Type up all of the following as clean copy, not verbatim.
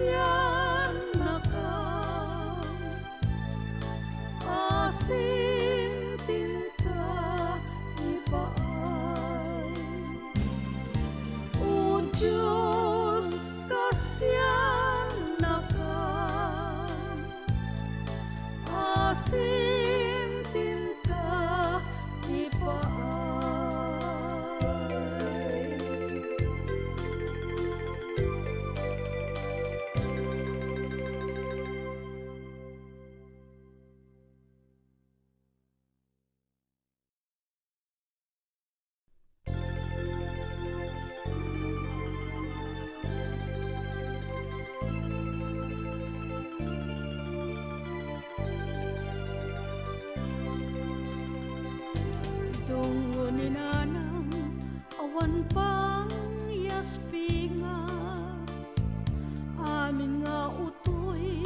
kasyan nakam asim tinta ipaay. O Diyos, kasyan nakam asim tinta ipaay. Tungo ni nanang awan pang yaspinga amin nga utoy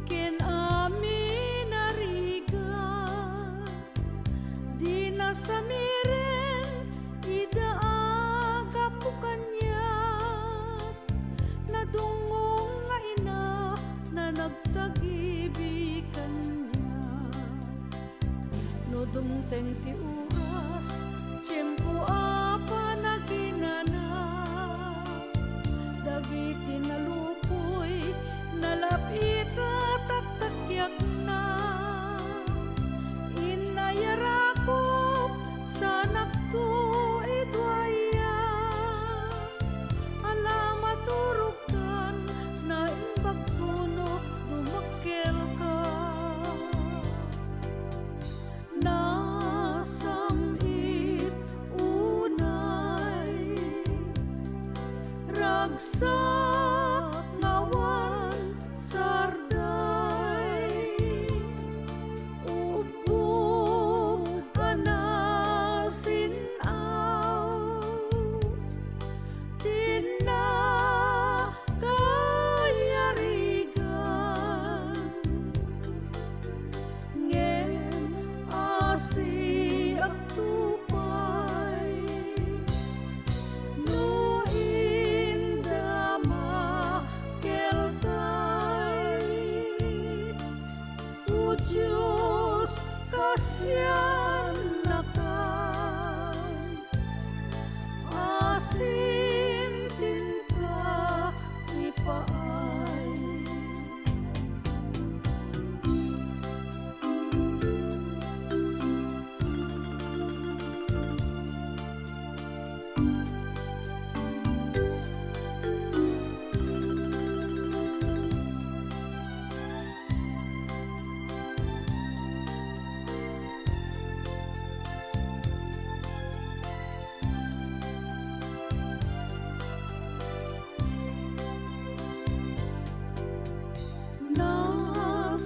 ken amin ariga di na samiren idaaga po kanyat na dungong nga ina na nagtagibig kanya no dumteng ti oras tiyempo apa naginana dagiti nalupoy nalapita taktakyak na inayarakop sa nakto idwaya alama turugkan na imbagtuno dumakkel ka nasamit unay ragsak ngawan sarday upo anasinaw tinakayarigan ngem asi agtupay no indama keltay o Diyos kasyan nakam asim tinta ipaay.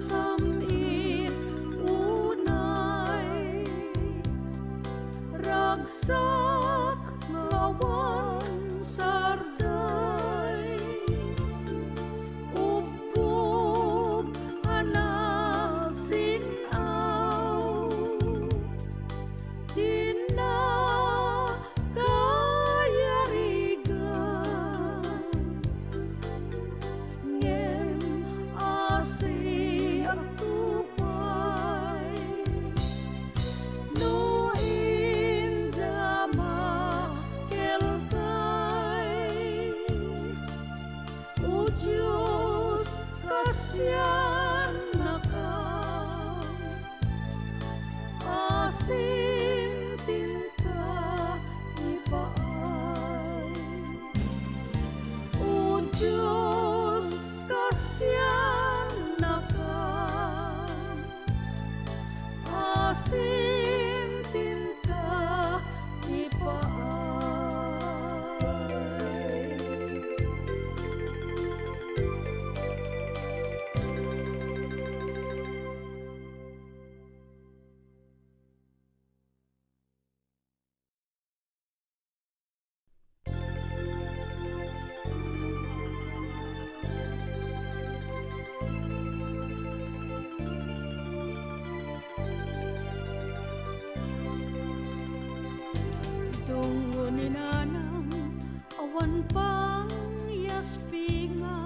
Nasamit unay ragsak ngawan sarday upog anasinaw tinakayarigan ngem asi agtupay no indama keltay o Diyos kasyan nakam asim tinta ipaay. O Diyos kasyan nakam asim tinta ipaay. Tungo ni nanang awan pang yaspinga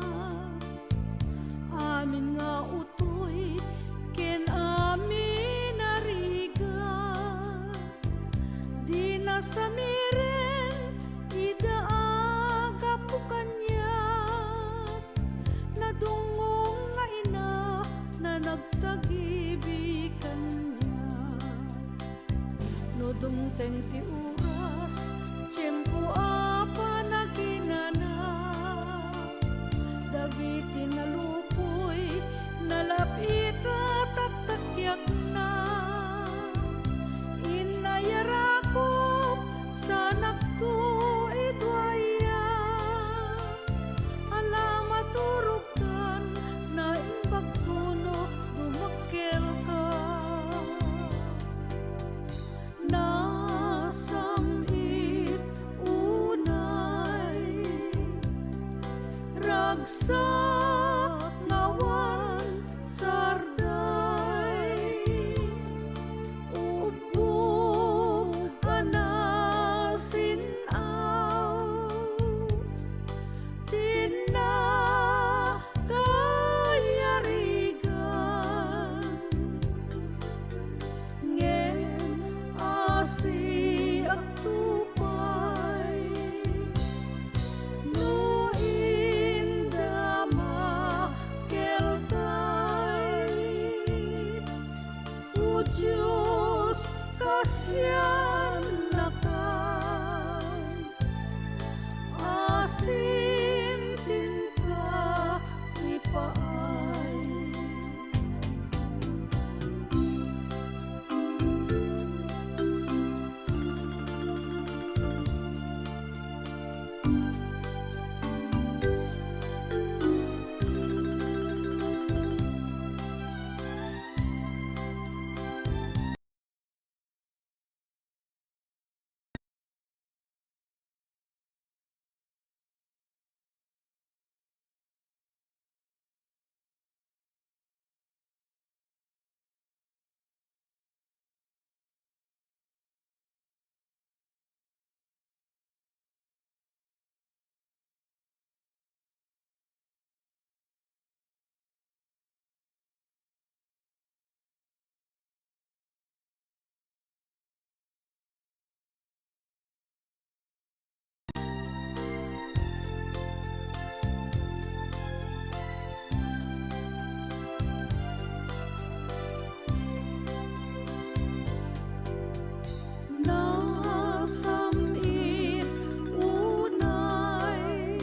Nudungteng ti oras, tiyempo apa naginana, dagiti nalupoy, nalapita taktakyak na, inayarakop sa nagto idwaya, alamat turukan na imbagtuno tumakkel ka. Nasamit unay ragsak ngawan sarday, ubog anasinaw, tinakayarigan, ngem asi at tupay, no indama kelkay, o Diyos kasyan nakan, asim tinta ipaay. Nasamit unay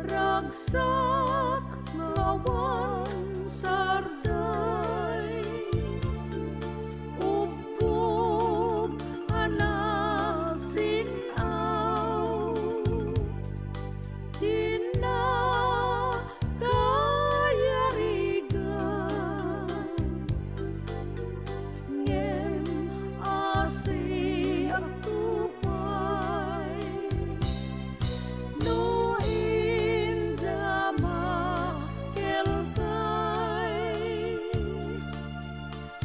ragsak ngawan sarday, ubog anasinaw, tinakayarigan, ngem asi at tupay, no indama kelkay,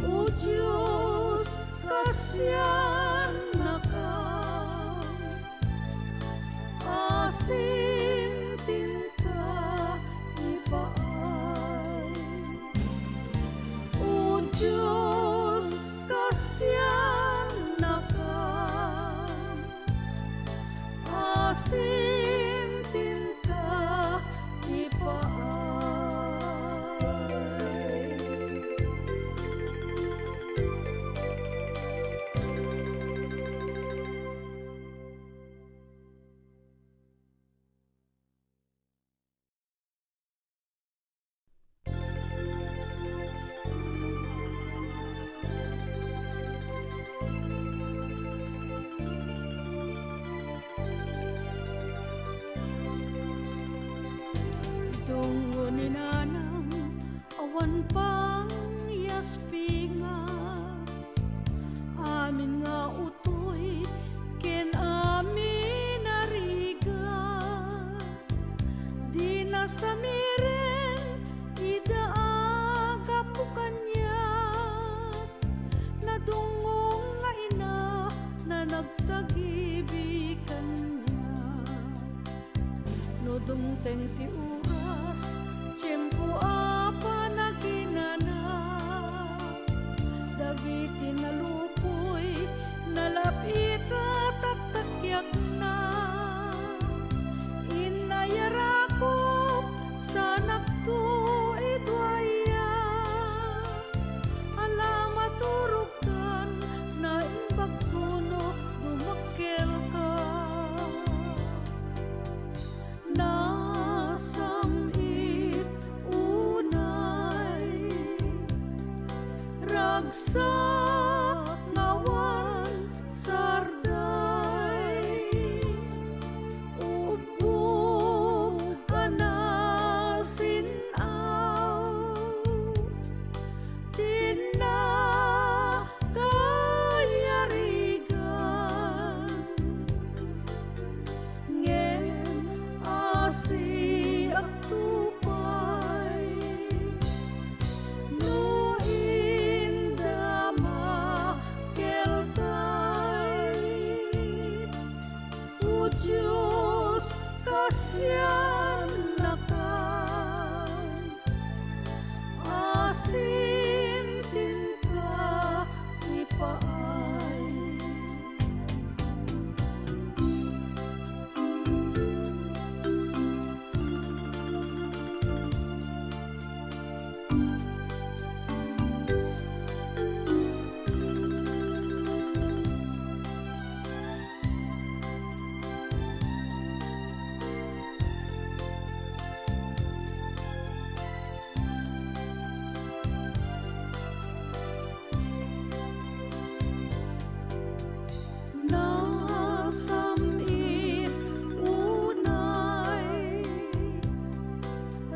o Diyos kasyan nakan, asim tinta ipaay. O Diyos kasyan nakan, asim tinta ipaay. Tungo ni nanang awan pang yaspinga, amin nga utoy ken amin nariga, di nasamiren idaaga po kanyat, nadungong nga ina na nagtagibig kanya. Nudungteng ti oras, tiyempo apa naginana, dagiti nalupoy, nalapita taktakyak na, inayarakop sa ragsak ngawan sarday, ubog anasinaw, tinakayarigan, ngem asi ak tupay, no inda makeltay, o Diyos kasyan nakan, asim tinta ipaay. Nasamit unay,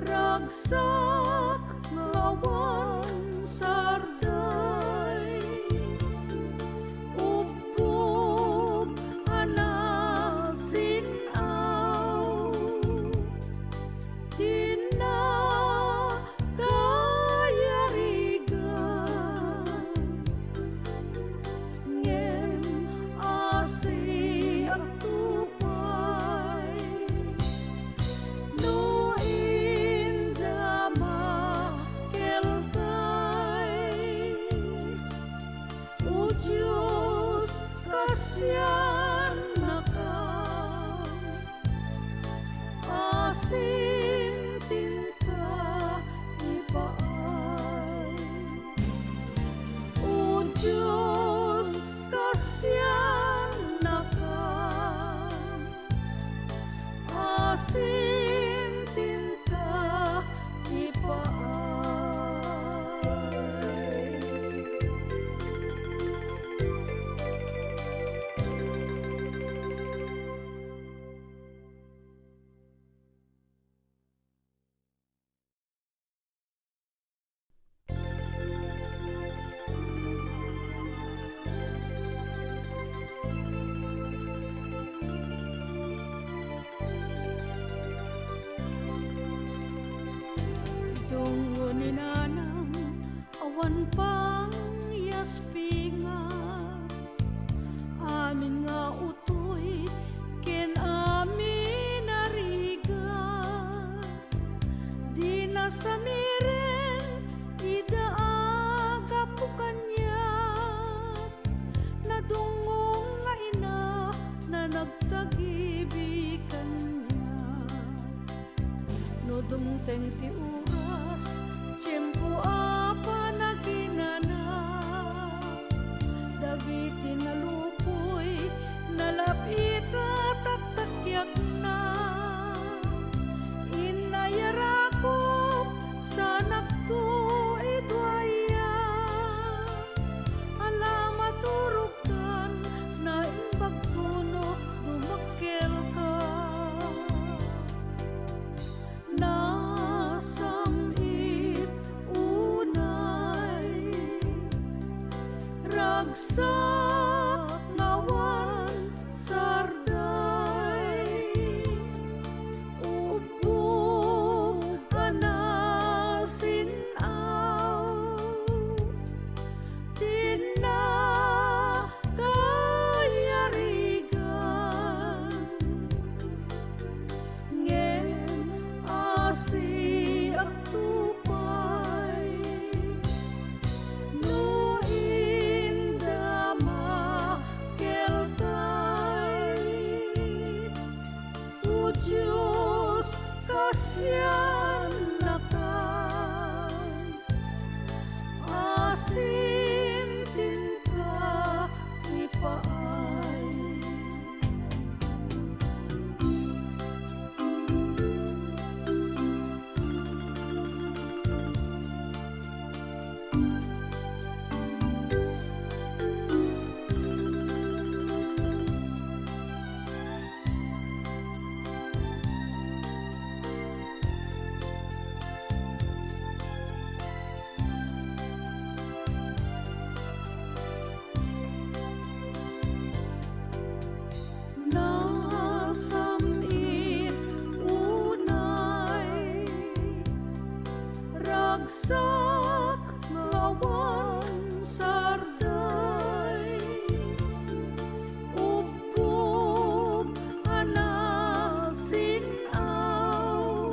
ragsak ngawan sarday, ubog anasinaw, tinakayarigan, ngem asi ak tupay, no inda makeltay, o Diyos kasyan nakan, asim tinta ipaay. O Diyos kasyan nakan, asim tinta ipaay. Tungo ni nanang awan pang yaspinga, amin nga utoy ken amin nariga, di nasamiren idaaga po kanyat, nadungong nga ina na nagtagibikan niya, no dumteng ti oras, tiyempo apa naginana, dagiti nalupoy, nalapita taktakyak na, inayarakop sa nagtuidwaya, alamat turugkan na imbagtuno dumakkel ka. Nasamit unay, ragsak ngawan sarday, ubog anasinaw, tinakayarigan, ngem asi ak tupay, no inda ragsak ngawan sarday, upog anasinaw,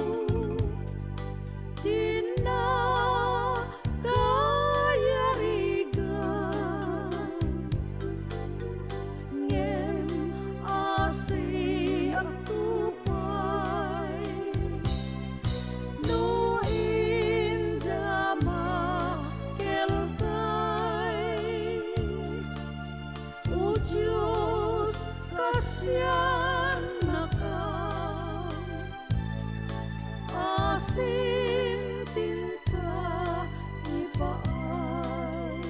di na kayarigan, ngem asi ang tupay, no inda makelkay, o Diyos kasyan nakam, asim tinta ipaay,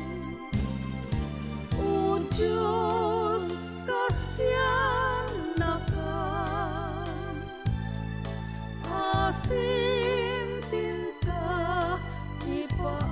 o Diyos kasyan nakam, asim tinta ipaay.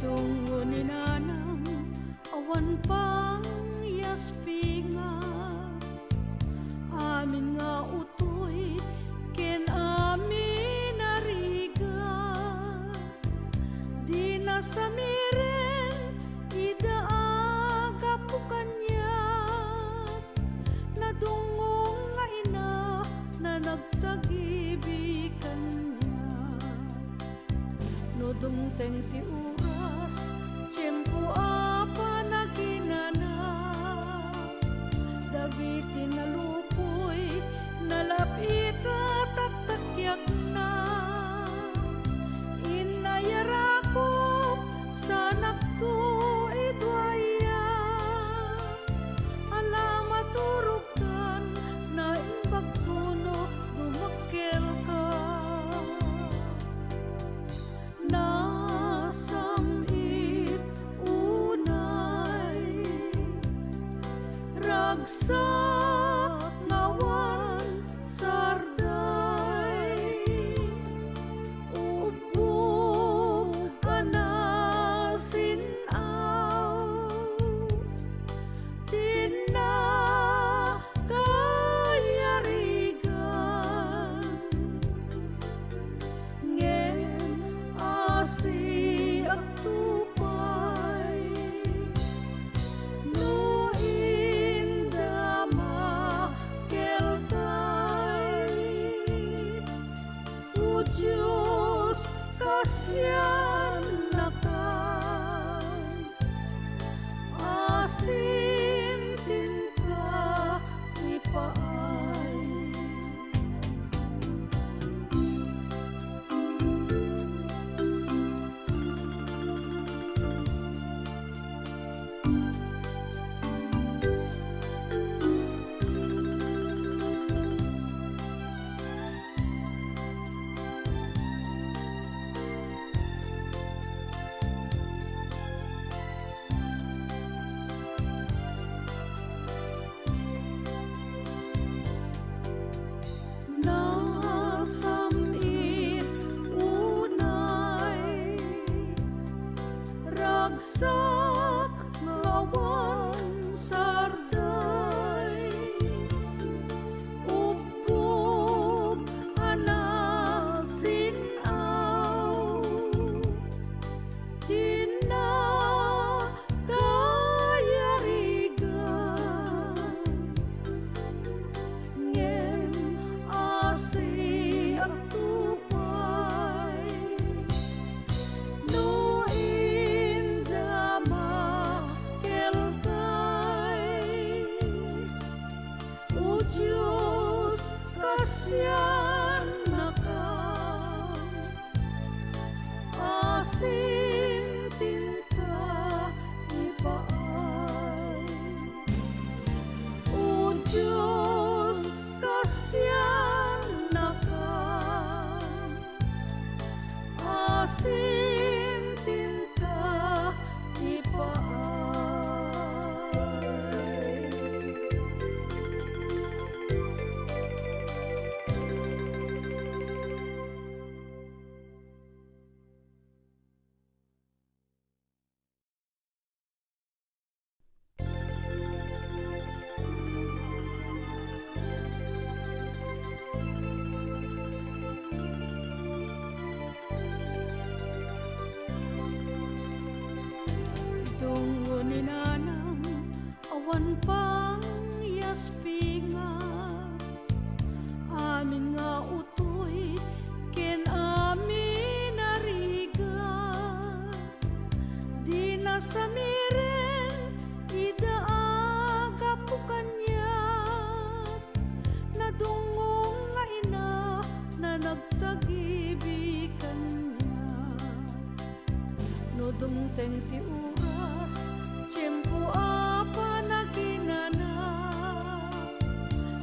Tungo ni nanang awan pang yaspinga, amin nga utoy ken amin nariga, di nasamiren idaaga po kanya, nadungong nga ina na nagtagibikan niya, no dumteng ti oras tiyempo apa naginana, dagiti nalupoy nalapita taktakyak na, inayarakop sa nakto idwaya, alamat turukan na imbagtuno dumakkel ka, nasamit unay, ragsak ngawan sarday, upog anasinaw, di na kayarigan, ngem asi ang tupay, no inda makelkay, o Diyos kasyan nakam, asim tinta ipaay. Nasamit unay, ragsak ngawan sarday, upog anasinaw, di na kayarigan, ngem asi ang tupay, no inda makelkay, o Diyos kasyan nakam, asim tinta ipaay, o Diyos kasyan nakam, asim tinta tenti oras, tiyempo apa naginana,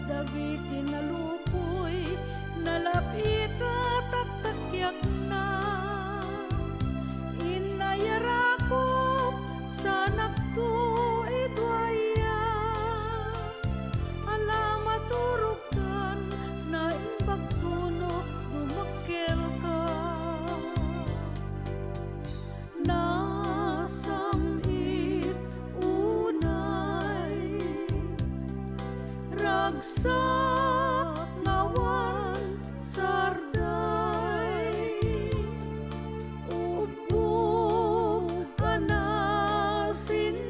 dagiti nalupoy, nalapita taktakyak na, inayarakop sa nakto idwaya, alamat turugkan na imbagtuno dumakkel ka. Nasamit unay ragsak ngawan sarday, upong anasinaw,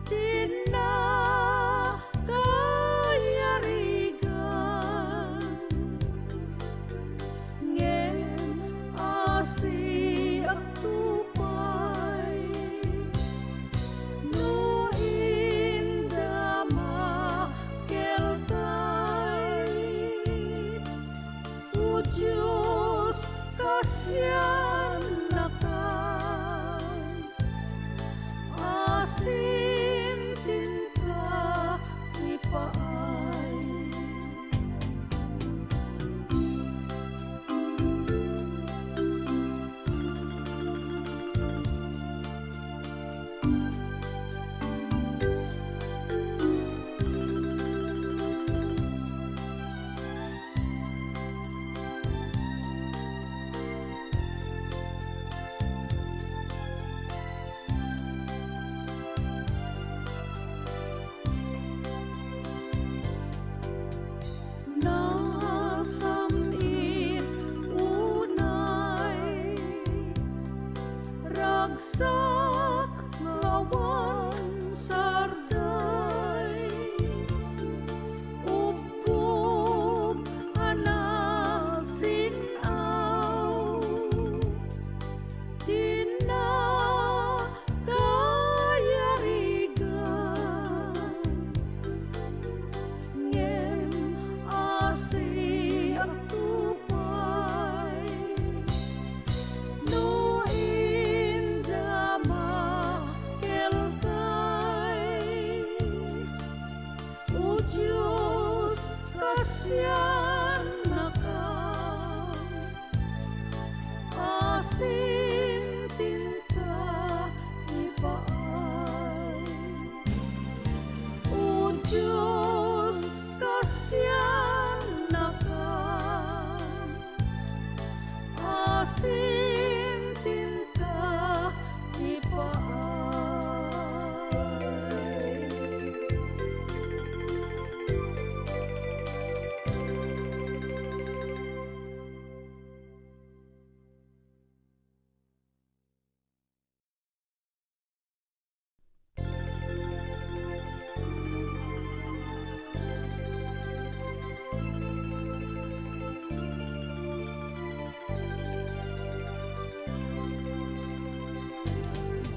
tinakayarigan, ngem asi ak tupay, no inda makeltay, o Diyos kasyan nakan, asim tinta ipaay. Nasamit unay ragsak ngawan sarday, upog anasinaw, tinakayarigan, ngem asi ak tupay, no inda makeltay, o Diyos kasyan nakan, asim tinta ipaay. O Diyos kasyan nakan, asim tinta ipaay.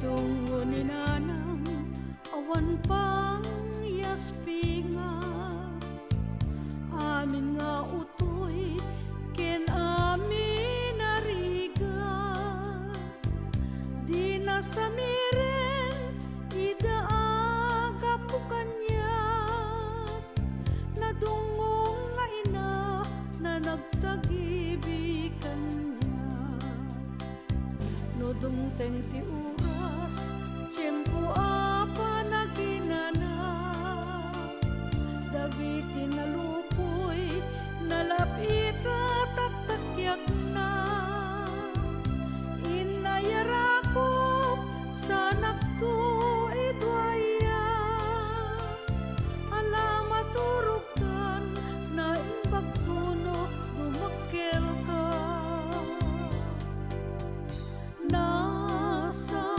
Tungo ni nanang awan pang yaspinga, amin nga utoy ken amin nariga, di nasamiren idaaga pukanyat, nadungong nga ina na nagtagibikan niya, no dumteng ti oras, tiyempo apa naginana, dagiti nalupoy, nalapita taktakyak na, inayarakop sa nakto idwaya, alamat turugkan na imbagtuno dumakkel ka. Nasa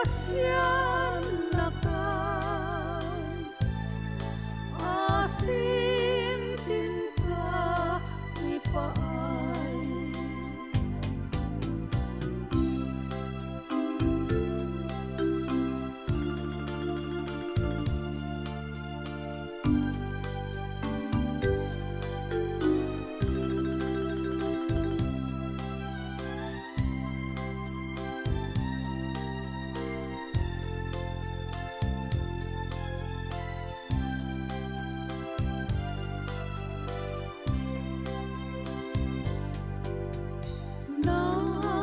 kasyan na ka, asim tinta ipaay.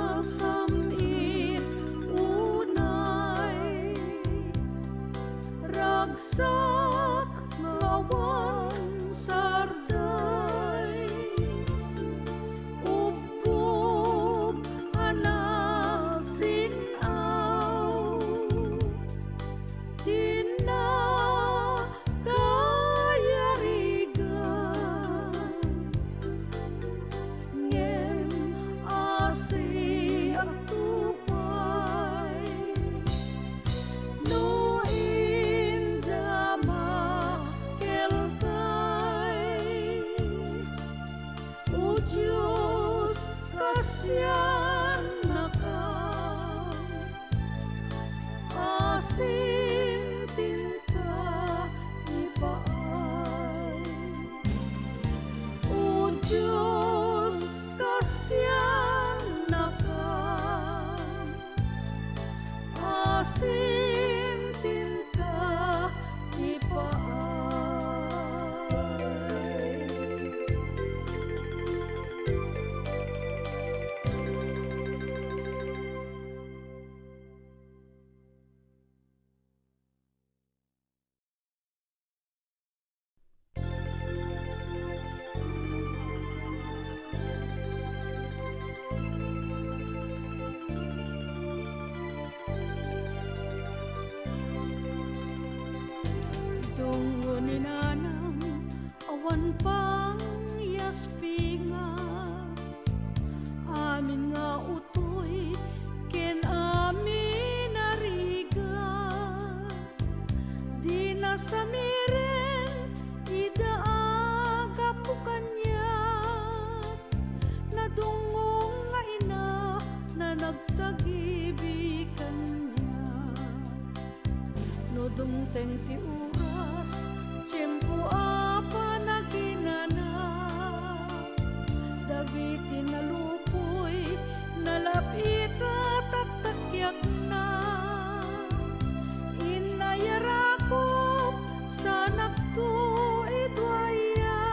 Nasamit unay ragsak ngawan sarday, upog anasinaw, tinakayarigan, ngem asi ang tupay, no indama kelkay, o Diyos kasyan na ka, asim tinta ipaay. O Diyos kasyan na ka, asim tinta ipaay. Tungo ni nanang awan pang yaspinga, amin nga utoy ken amin ariga, di na samiren idaaga po kanya, nadungong nga ina na nagtagibikan niya. No dumteng ti oras, tiyempo apa na ginanap, dagiti nalupoy, nalapita taktakyak na, inayarakop sa nakto idwaya,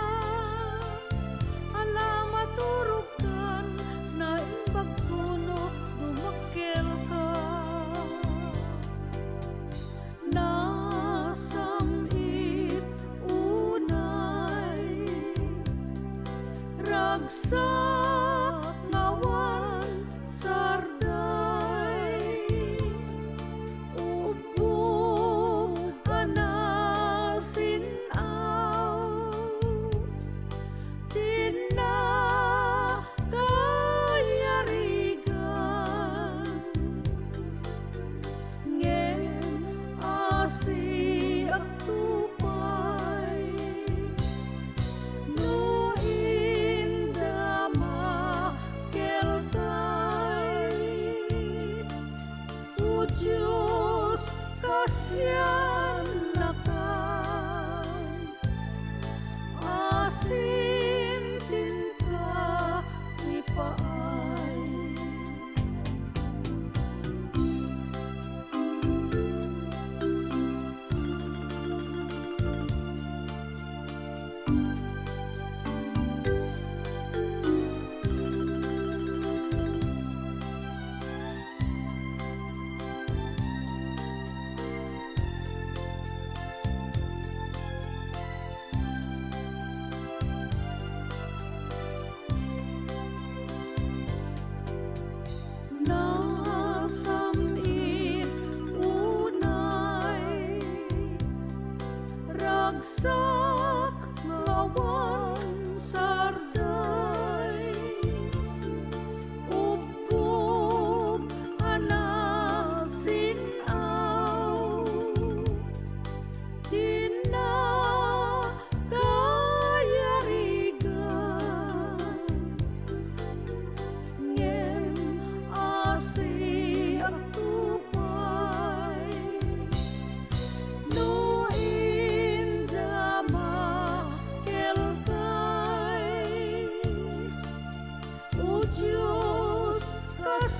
alamat turukan na imbagtuno dumakkel ka. Nasa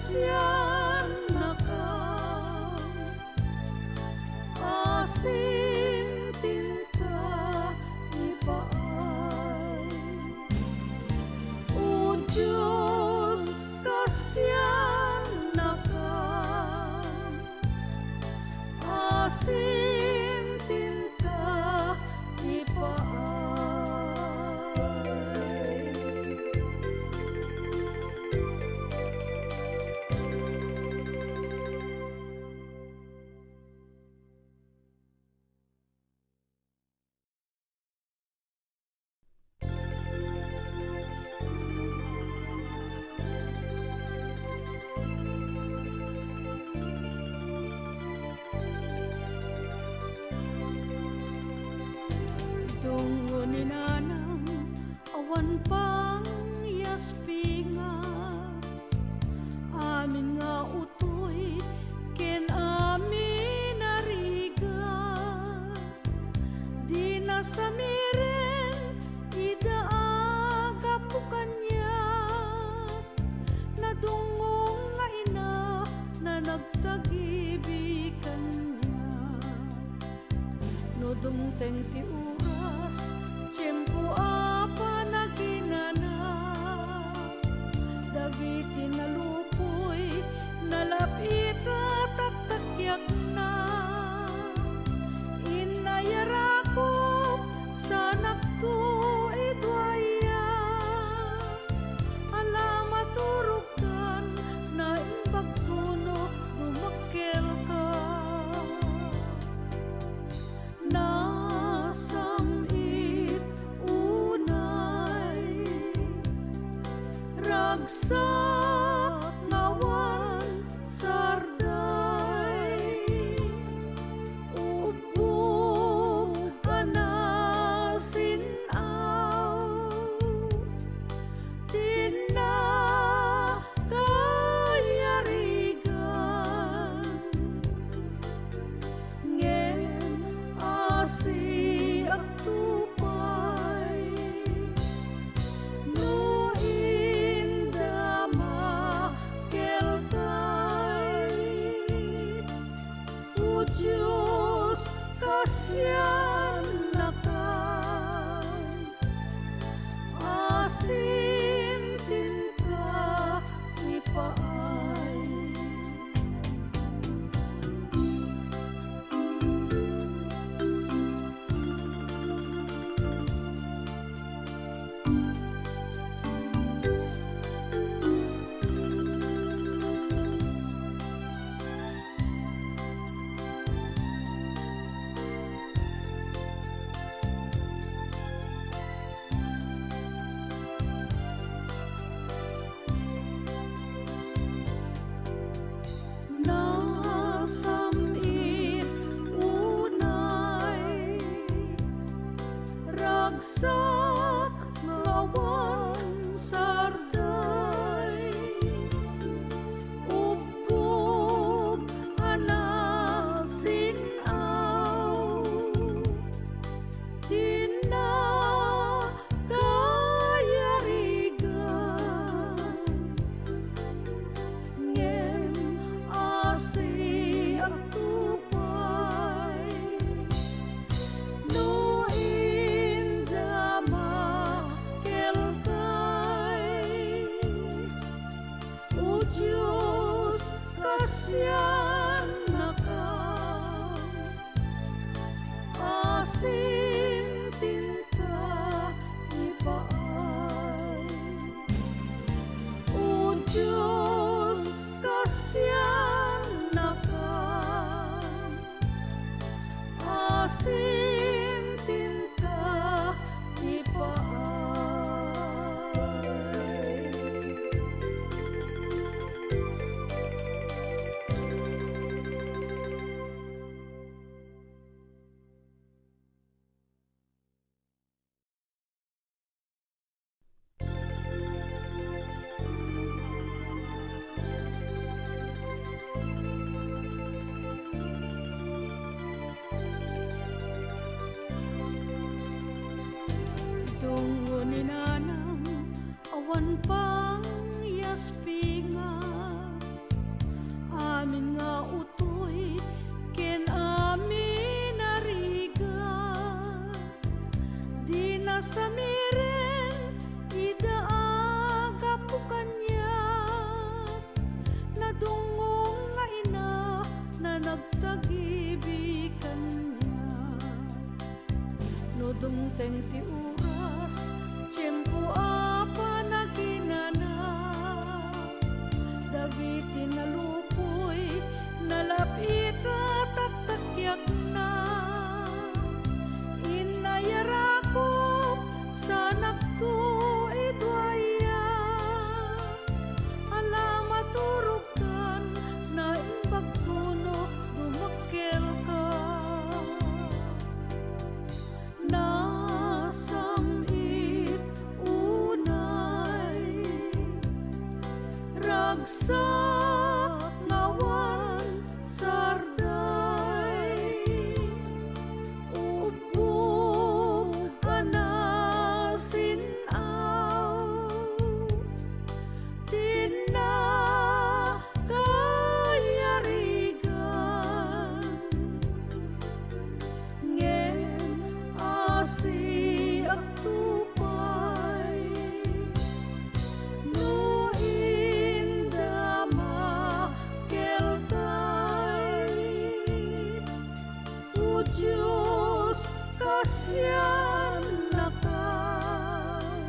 kasyan nakam asim tinta ipaay. O Diyos, kasyan nakam asim tinta ipaay. Tungo ni nanang awan pang yaspinga amin nga utoy ken amin nariga di na samiren idaaga po kanya nadungong nga ina na nagtagibikan niya no dumteng ti oras tiyempo apa naginana dagiti nalupoy nalapita taktakyak na inayarakop sa nakto idwaya alama turukan na imbagtuno dumakkel ka nasamit unay ragsak ngawan sarday upo kanasinaw tinakayari dumteng ti oras, tiyempo apa naginana, dagiti nalupoy, nalapita taktakyak na, inayarakop sa nagto idwaya, alamat turukan na imbagtuno dumakkel ka. Nasamit unay ragsak ngawan sarday, ubog anasinaw, tinakayarigan, ngem asi at tupay, no indama keltay, o Diyos kasyan nakan,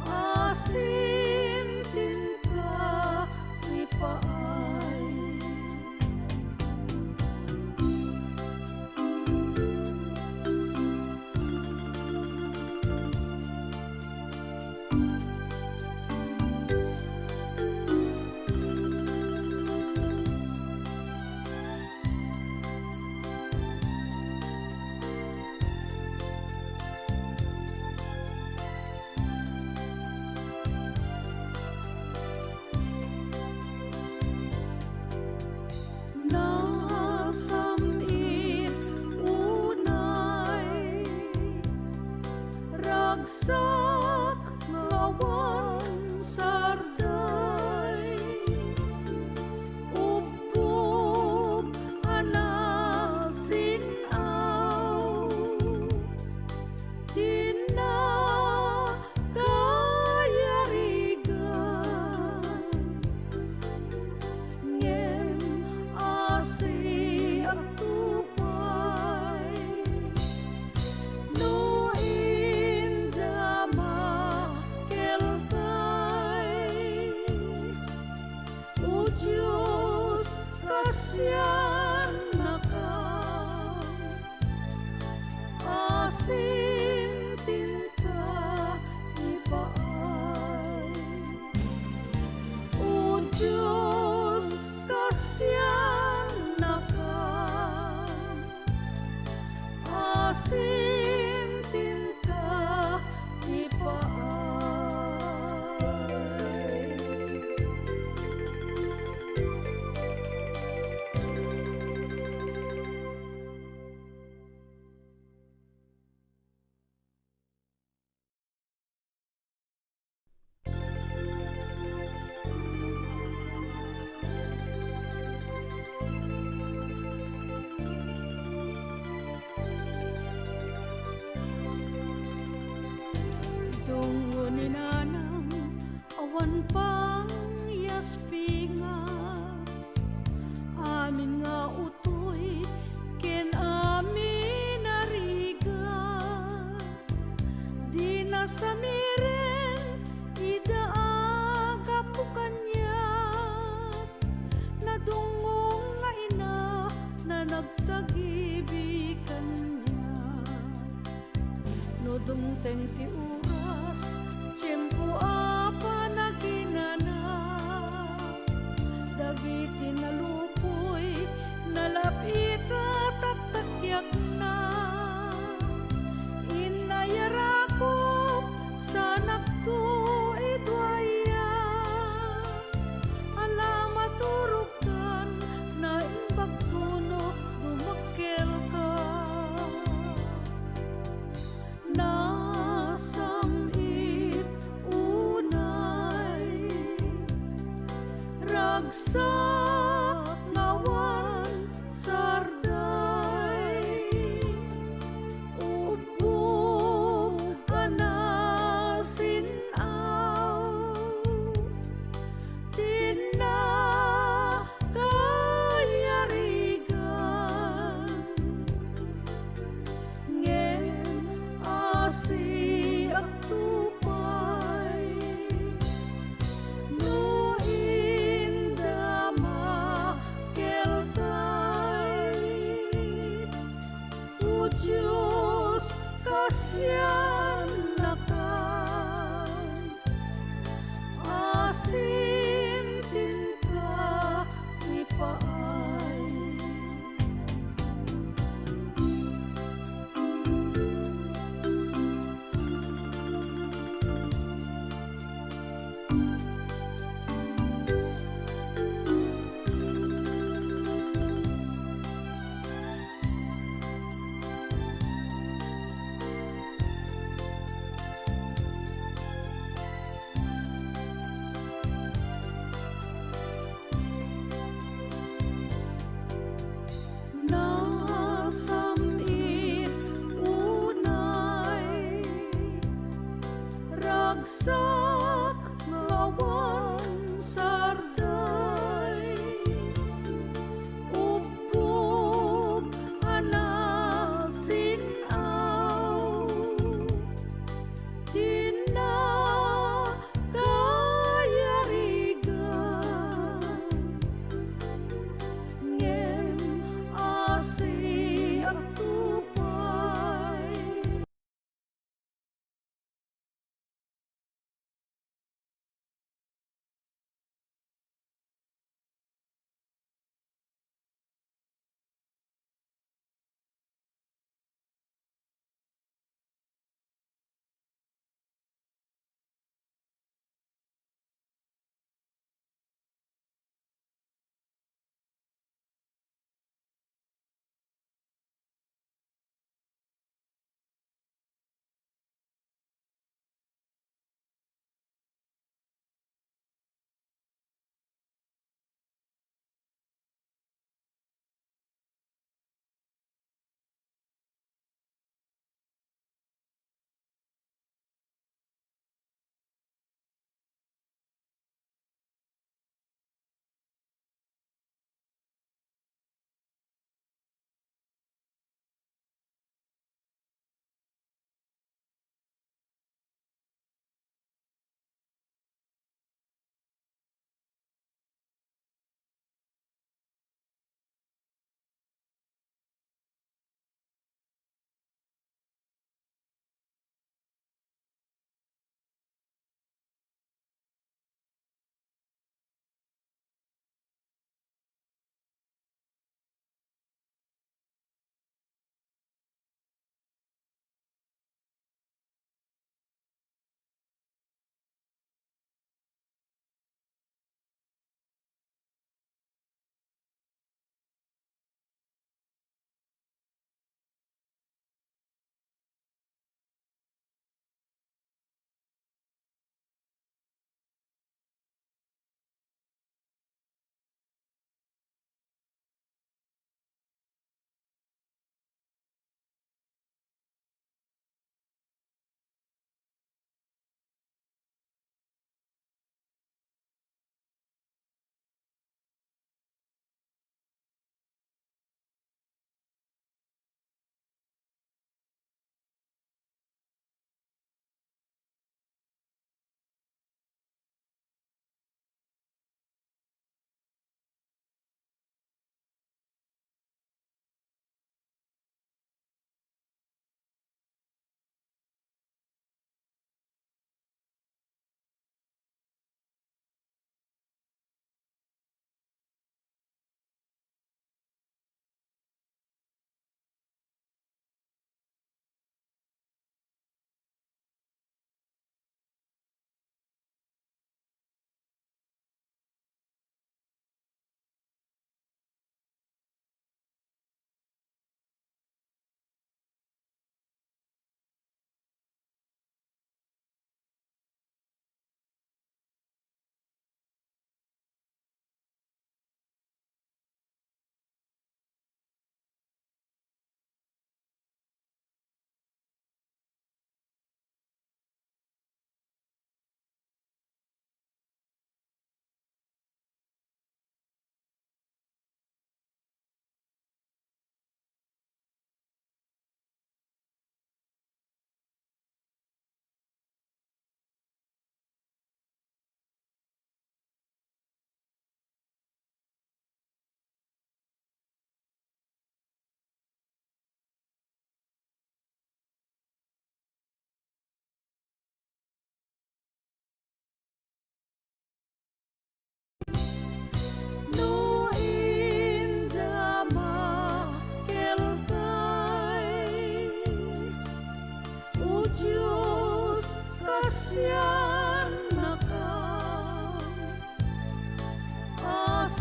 asim tinta ipaay. Nasamit unay ragsak ngawan sarday, ubog anasinaw, tinakayarigan, ngem asi at tupay, no indama keltay, o Diyos kasyan nakan, asim tinta ipaay. O Diyos kasyan nakan, asim tinta ipaay. Tungo ni nanang awan pang yaspinga, amin nga utoy ken amin nariga, di nasamiren idaaga po kanyat, nadungong nga ina na nagtagibikan niya, no dumteng ti oras, tiyempo apa naginana, dagiti nalupoy, nalapita taktakyak na, inayarakop sa nagto idwaya, alamat turukan na imbagtuno dumakkel ka. Nasamit unay ragsak ngawan sarday, ubog anasinaw, tinakayarigan, ngem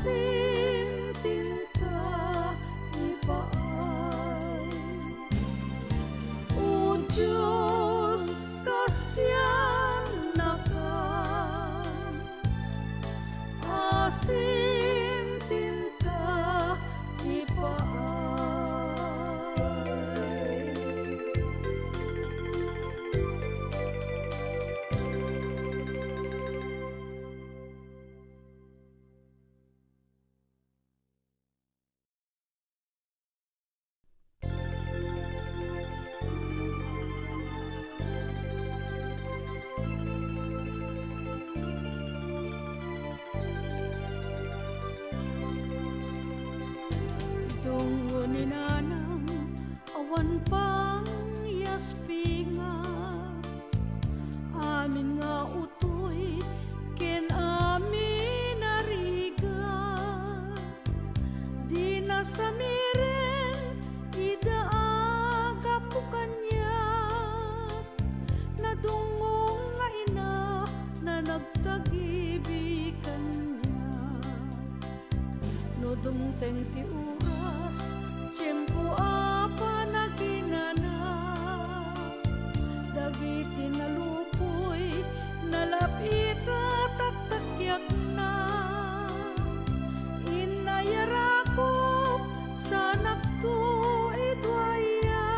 asim tinta ipaay. O Diyos, kasyan na ka, asim tinta ipaay. Tungo ni nanang awan pang yaspinga, amin nga utoy ken amin nariga. Di na samiren idaaga po kanya, nadungong nga ina na nagtagibikan niya. No dumteng ti oras, tiyempo apa naginana, dagiti nalupoy, nalapita taktakyak na. Inayarakop sa nakto idwaya,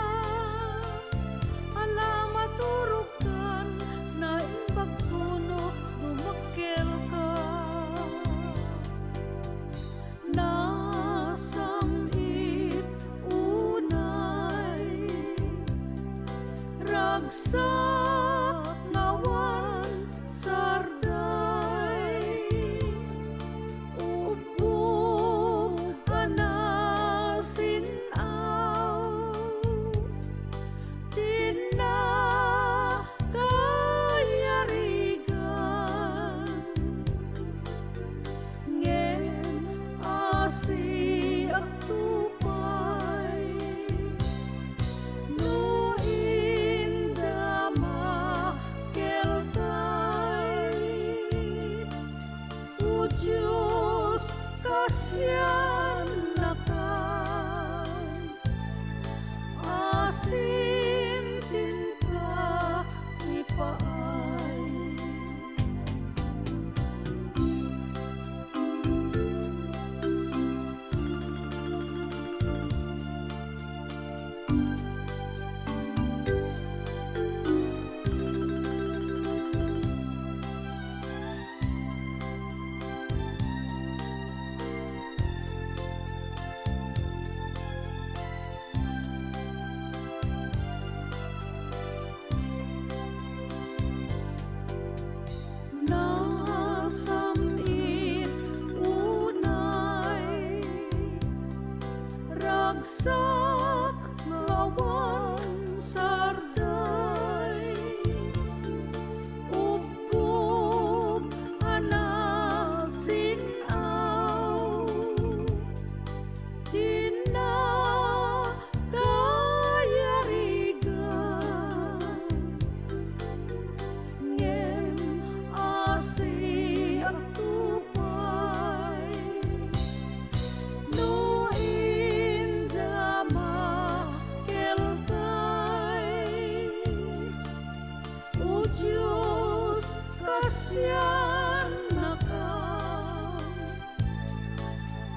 alamat turugkan na imbagtuno dumakkel ka. Nasamit unay, ragsak ngawan sarday, ubog anasinaw, di na kayarigan. Ngem asi at tupay, no indama keltay. O Diyos, kasyan na ka, asim tinta ipaay. Nasamit unay, ragsak ngawan sarday, ubog anasinaw, di na kayarigan. Ngem asi at tupay, no indama keltay. O Diyos, kasyan na ka,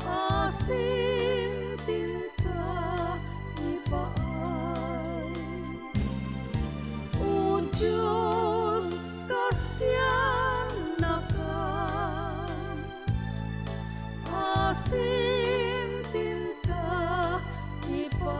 asim tinta ipaay. O Diyos, kasyan na ka, asim tinta ipaay.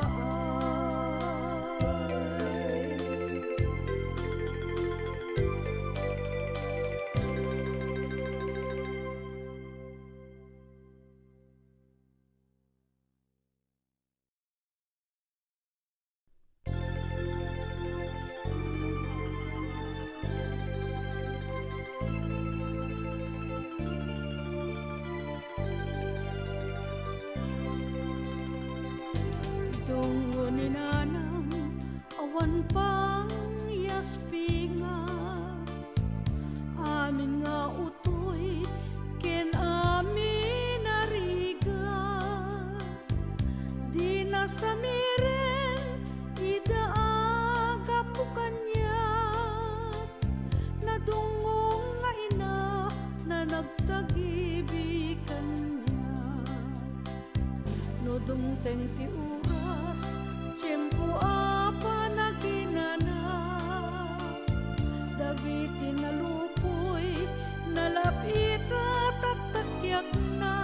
dumteng ti oras, tiyempo apa naginana, dagiti nalupoy, nalapita taktakyak na,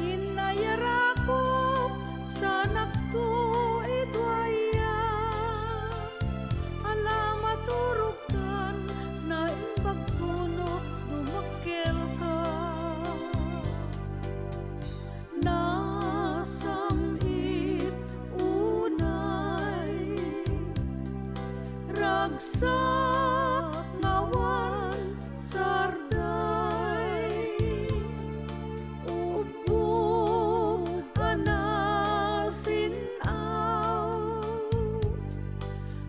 inayarakop sanak to idwaya, alamat turugkan na imbagtuno dumakkel ka. Nasamit unay ragsak ngawan sarday, upo anasinaw,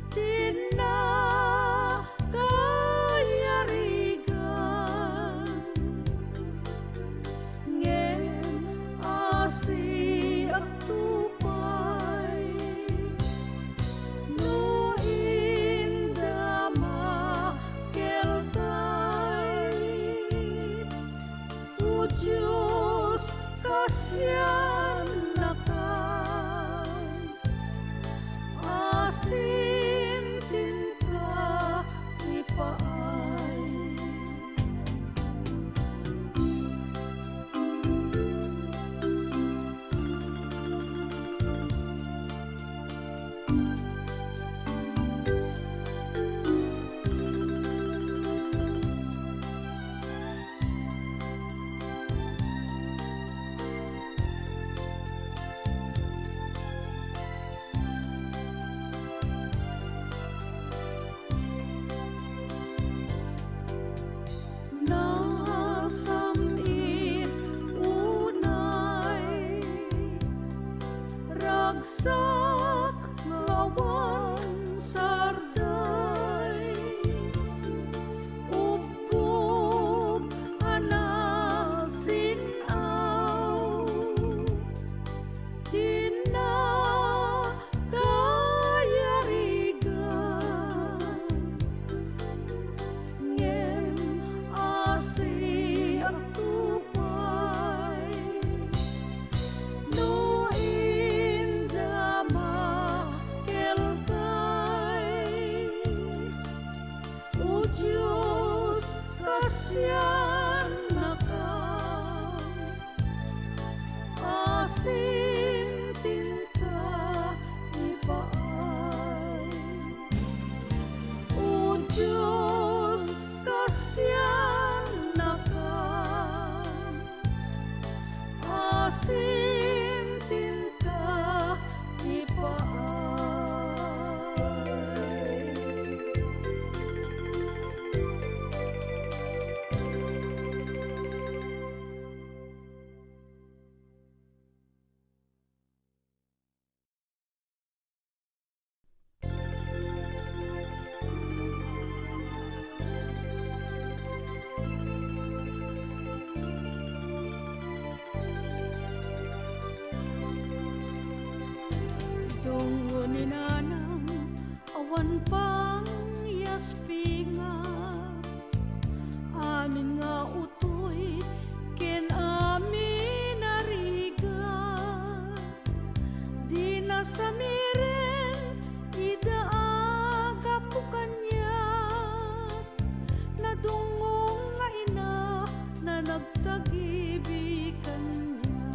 tinakayarigan, ngem asi at tupay, no indama keltay, o Diyos kasyan nakan, asim tinta ipaay. Nasamit unay ragsak ngawan sarday, upog anasinaw, tinakayarigan, ngem asi at tupay, no indama keltay, o Diyos kasyan nakan, asim tinta ipaay. O Diyos kasyan nakan, asim tinta ipaay. Tungo ni nanang awan pang yaspinga, amin nga utoy ken amin nariga, di nasamiren idaaga po kanya, nadungong nga ina na nagtagibikan niya,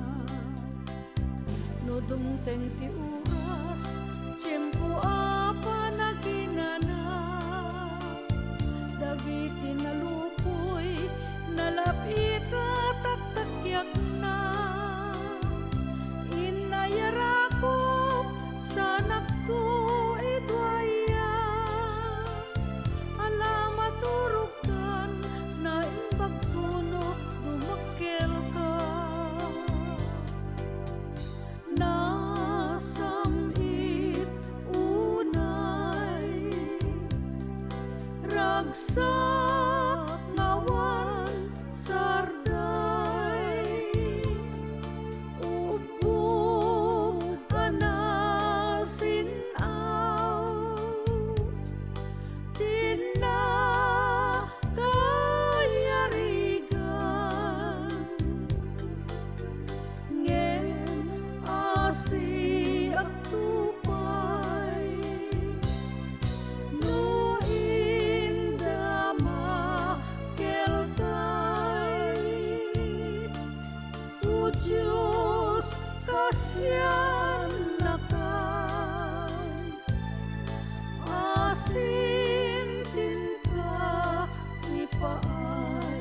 no dumteng ti oras, tiyempo apa naginana, dagiti nalupoy, nalapita taktakyak na, inayarakop sanak to idwaya, alamat turugkan na imbagtuno dumakkel ka. Nasamit kasyan na ka, asin tinta ipaay.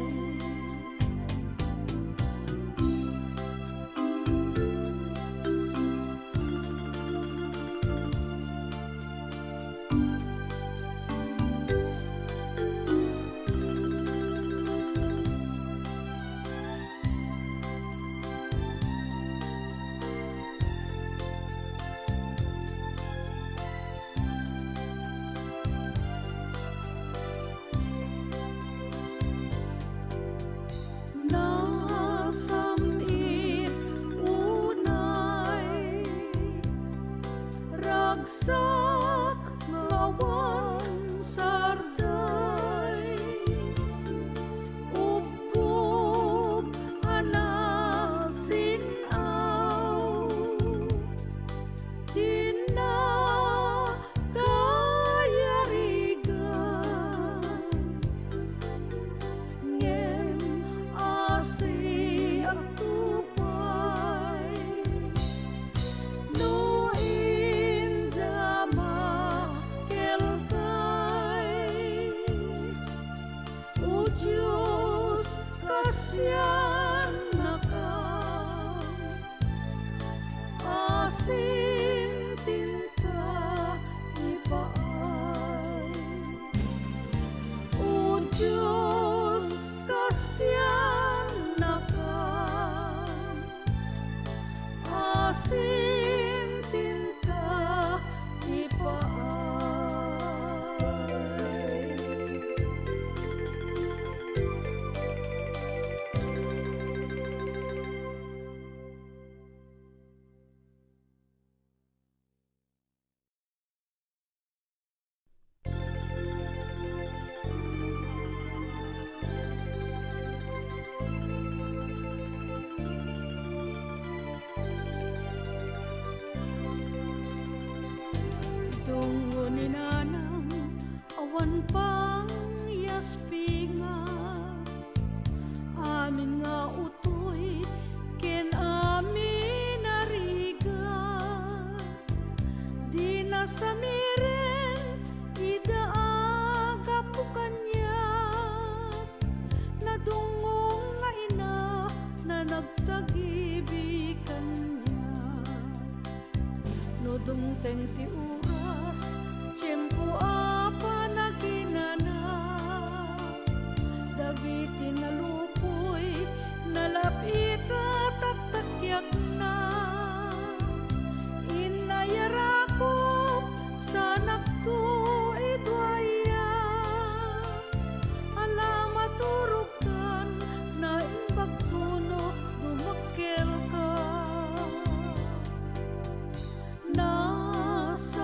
Nasamit unay ragsak ngawan sarday, upog anasinaw, tinatayarigan, ngem asi ang tupay, no inda makelkay, o Diyos kasyan na ka, asin tinta ipaay. O Diyos kasyan na ka, asin tinta ipaay. Tungo ni nanang awan pang yaspinga, amin nga utoy ken amin nariga, di na samiren idaaga po kanya, nadungong nga ina na nagtagibikan niya, no dumteng ti oras tiyempo apa naginana, dagiti nalupoy nalapita taktakyak na, inayarakop sa nakto idwaya, alamat urukan na imbagtuno dumakkel ka. Nasa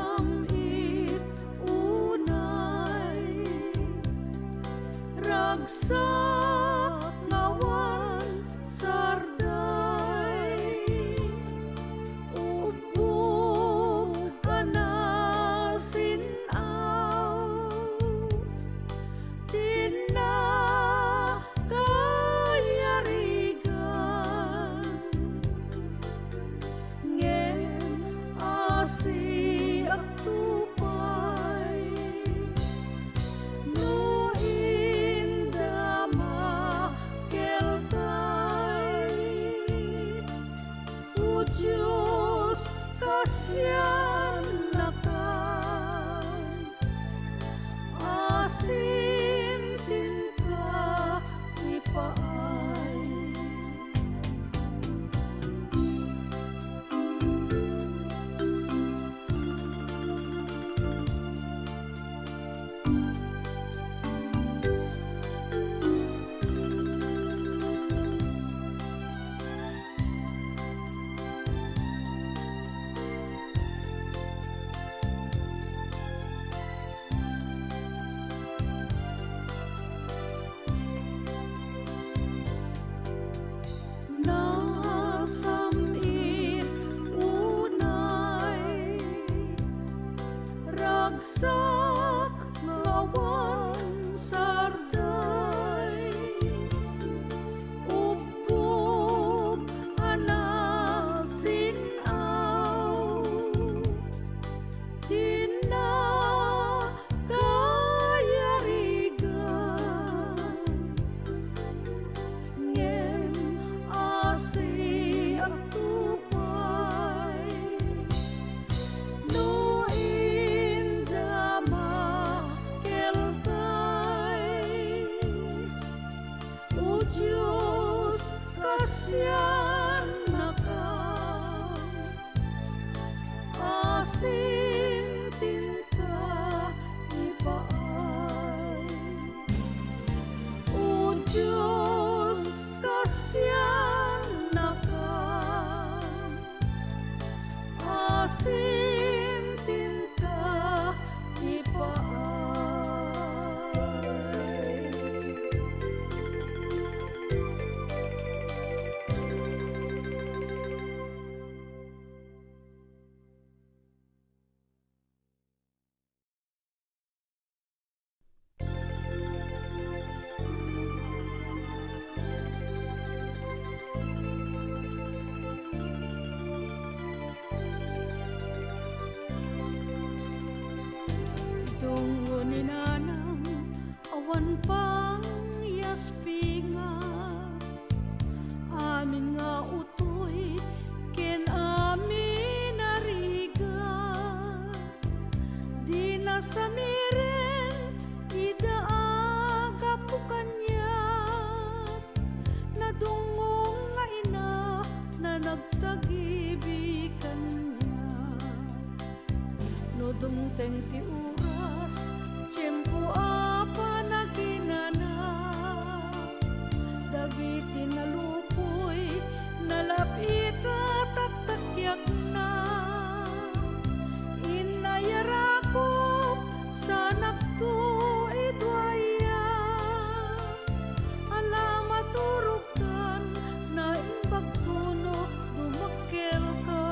kasyan nakam asim tinta ipaay. O Diyos, kasyan nakam asim tinta ipaay. Tungo ni nanang awan pang yaspinga amin nga utoy ken amin nariga di na samiren idaaga po kanyat na dungong nga ina na nagtagibig kanya no dumteng ti oras tiyempo apa naginana dagiti nalupoy nalapita taktakyak na inayarakop sa nakto idwaya alamat turugtan na imbagtuno dumakkel ka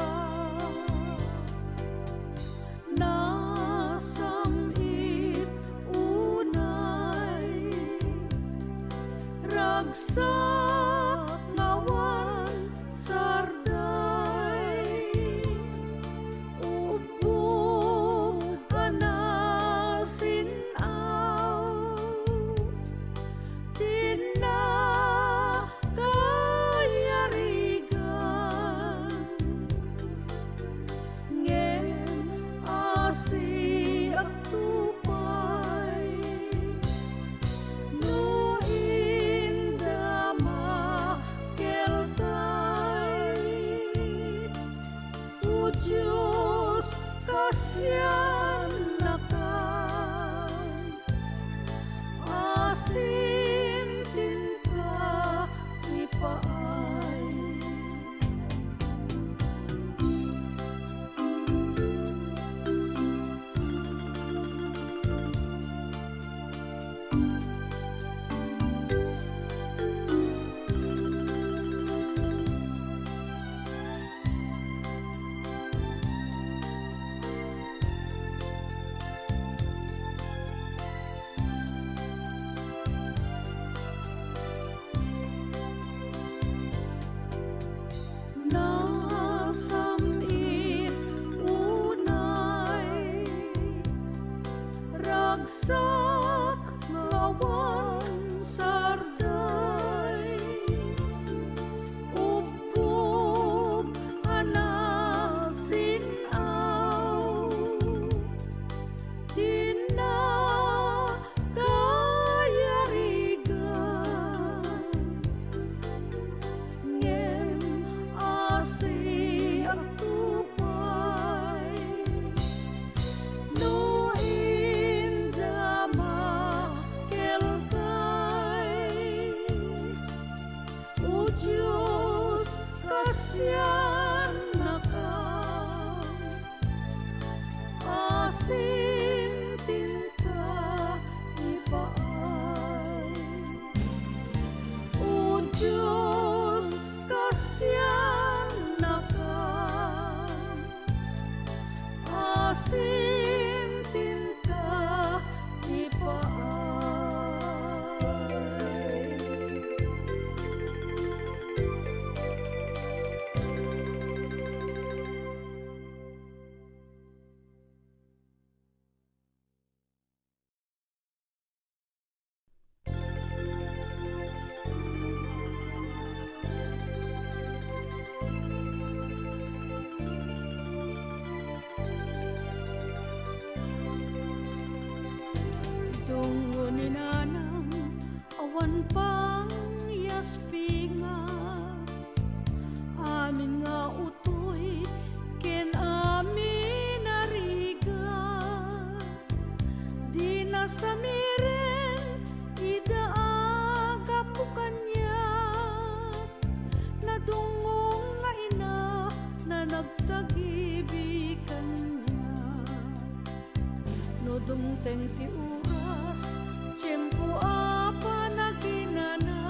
nasamit unay ragsak ngawan sarday upo anasinaw tinakayarigan ngem asi at tupay no indama keltay o Diyos kasyan nakam asim tinta ipaay. Nasamit unay ragsak ngawan sarday upog anasinaw tinakayarigan ngem asi at tupay no indama keltay o Diyos kasyan nakam asim tinta ipaay. O Diyos kasyan nakam asim tinta ipaay. Tungo ni nanang awan pang yaspinga teng ti oras, tiyempo apa naginana,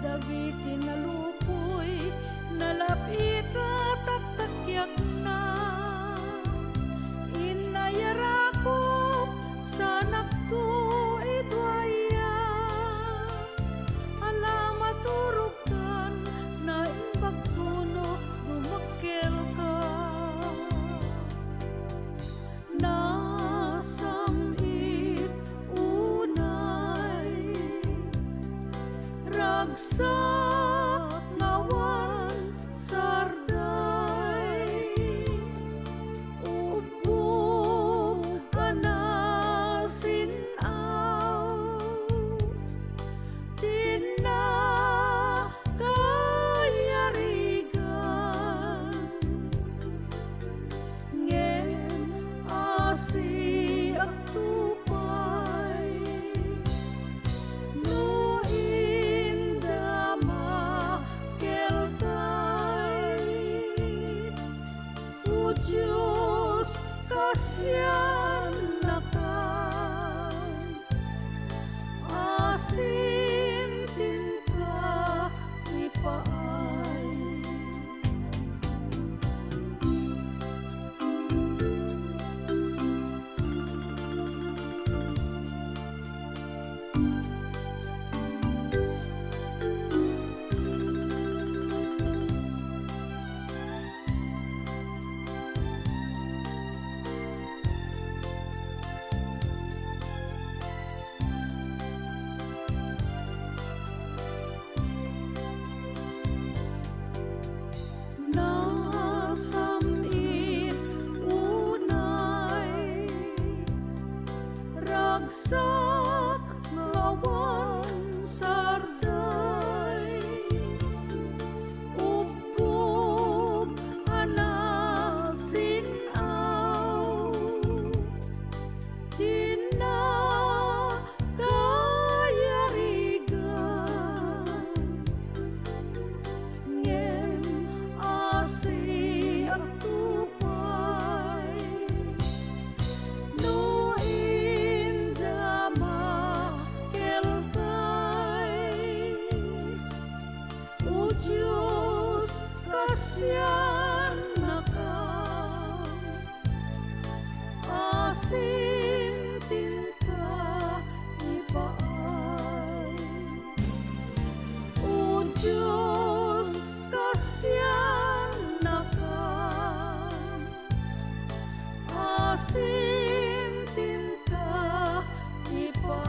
dagiti nalupoy, nalapita taktakyak na, inayarakop sa nakto idwaya, alamat turukan na imbagtuno dumakkel ka. Nasamit unay ragsak ngawan sarday, ubog anasinaw, tinakayarigan, ngem asi at tupay, no indama keltay, o Diyos kasyan nakan, asim tinta ipaay. Nasamit unay ragsak ngawan sarday, ubog anasinaw, tinakayarigan, ngem asi at tupay, no indama keltay, o Diyos kasyan nakan, asim tinta ipaay. O Diyos kasyan nakan, asim tinta ipaay.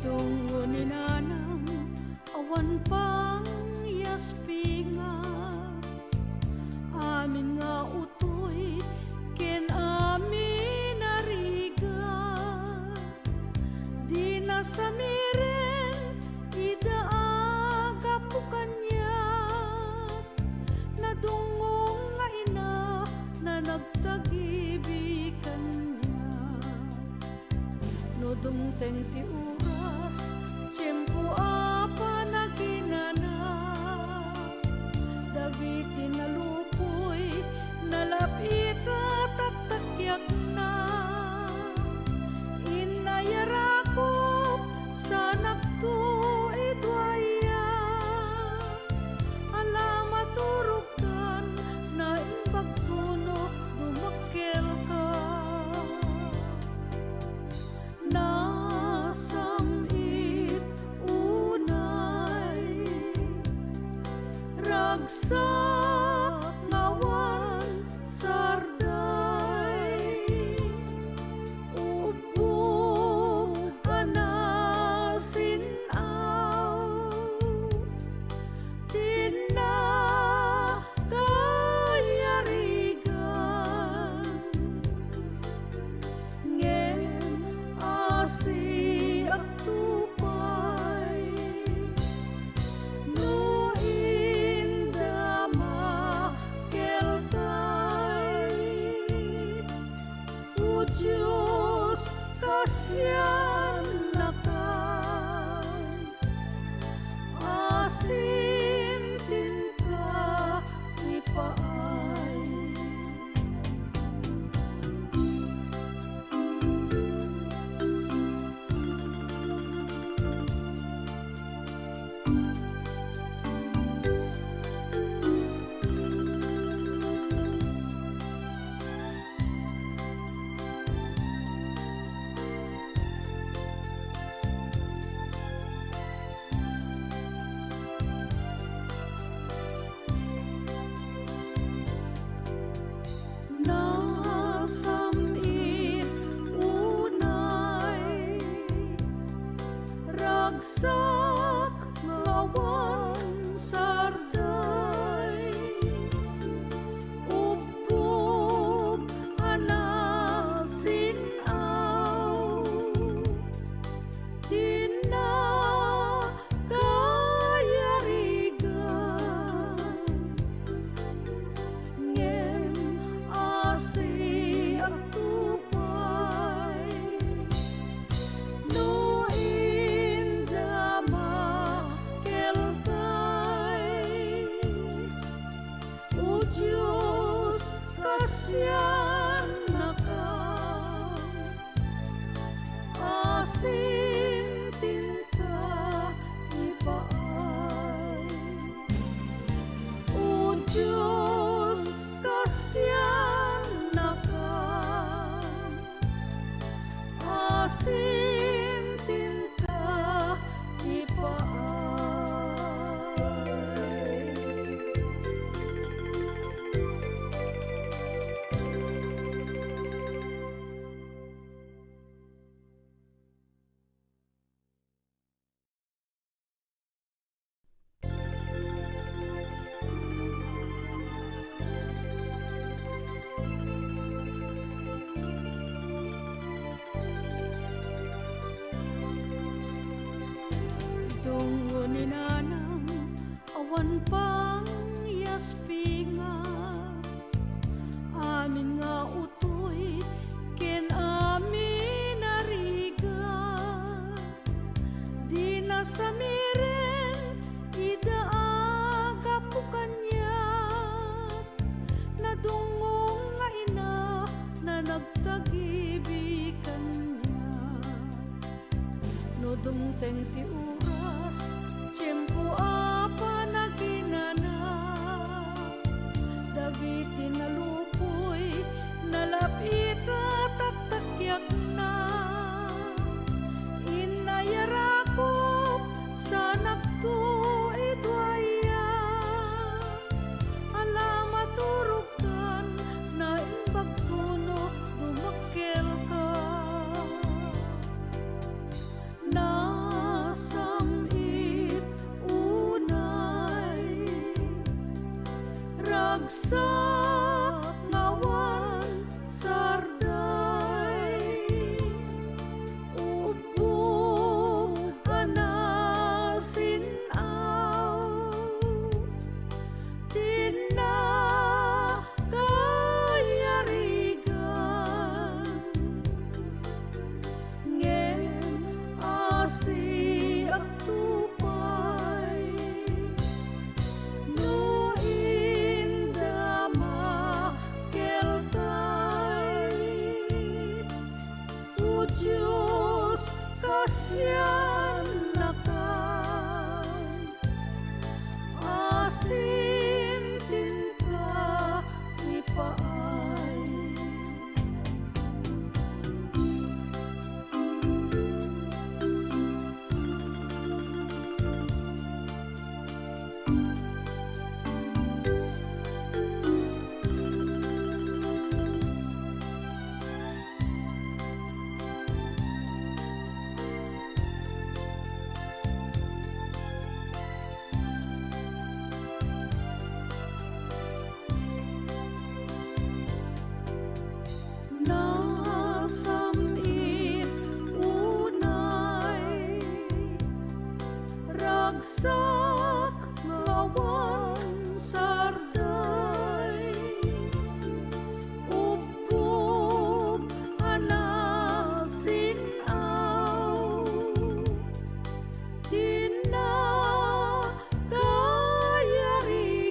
Tungo ni nanang awan pang yaspinga, amin nga utoy ken amin nariga, di nasamiren idaaga po kanya, nadungong nga ina na nagtagibikan niya, no dumteng ti oras, tiyempo apa naginana, dagiti nalupoy, nalapita taktakyak na, inayarakop sa nakto idwaya, alamat turukan na imbagtuno dumakkel ka. Nasamit unay ragsak ngawan sarday, ubog anasinaw, tinakayarigan, ngem ni nanang awan pang yaspinga amin nga utoy ken amin nariga di nasamiren idaaga po kanya nadungong nga ina na nagtagibikan niya no dumteng ti oras tiyempo apa naginana dagiti nalupoy nalapita taktakyak na inayarakop sa nagtuidwaya alamat turugkan na imbagtuno dumakkel ka nasamit unay ragsak ngawan sarday ubong anasinaw tinakayarigan ngem asi at tupay no indama keltay o Diyos kasyan nakan asim tinta ipaay nasamit unay ragsak ngawan sarday ubog anasinaw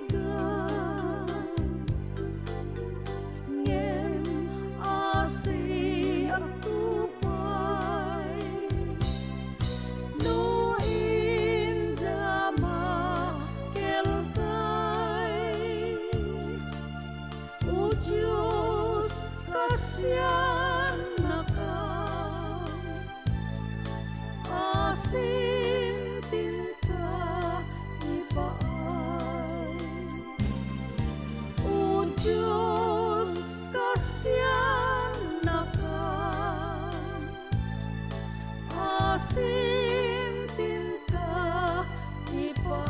tinakayarigan ngem asi at tupay no indama keltay o Diyos kasyan nakan asim tinta ipaay o Diyos kasyan nakan asim tinta ipaay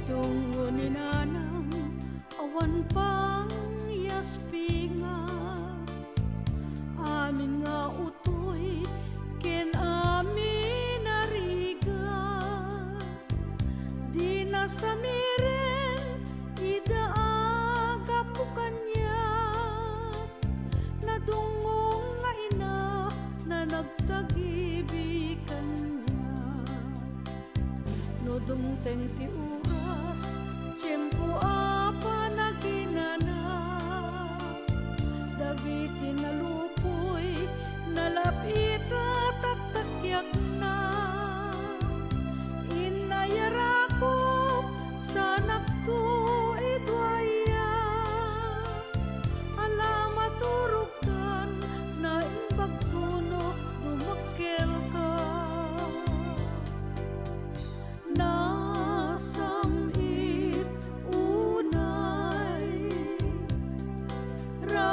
tungo ni nanang awan pang yaspinga amin nga utoy ken amin nariga di nasamiren idaaga po kanya nadungong nga ina na nagtagibikan niya no dumteng ti oras tiyempo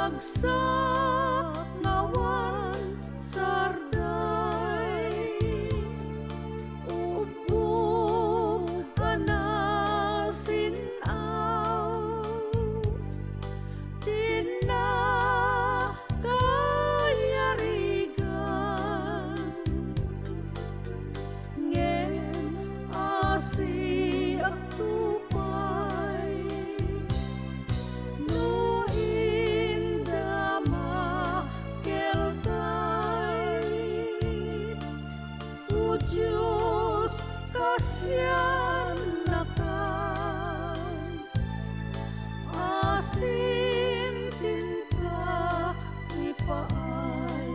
ragsak ngawan sarday ubog anasinaw di na kayarigan ngem asi at tupay no indama kelkay o Diyos kasyan nakan asin tinta ipaay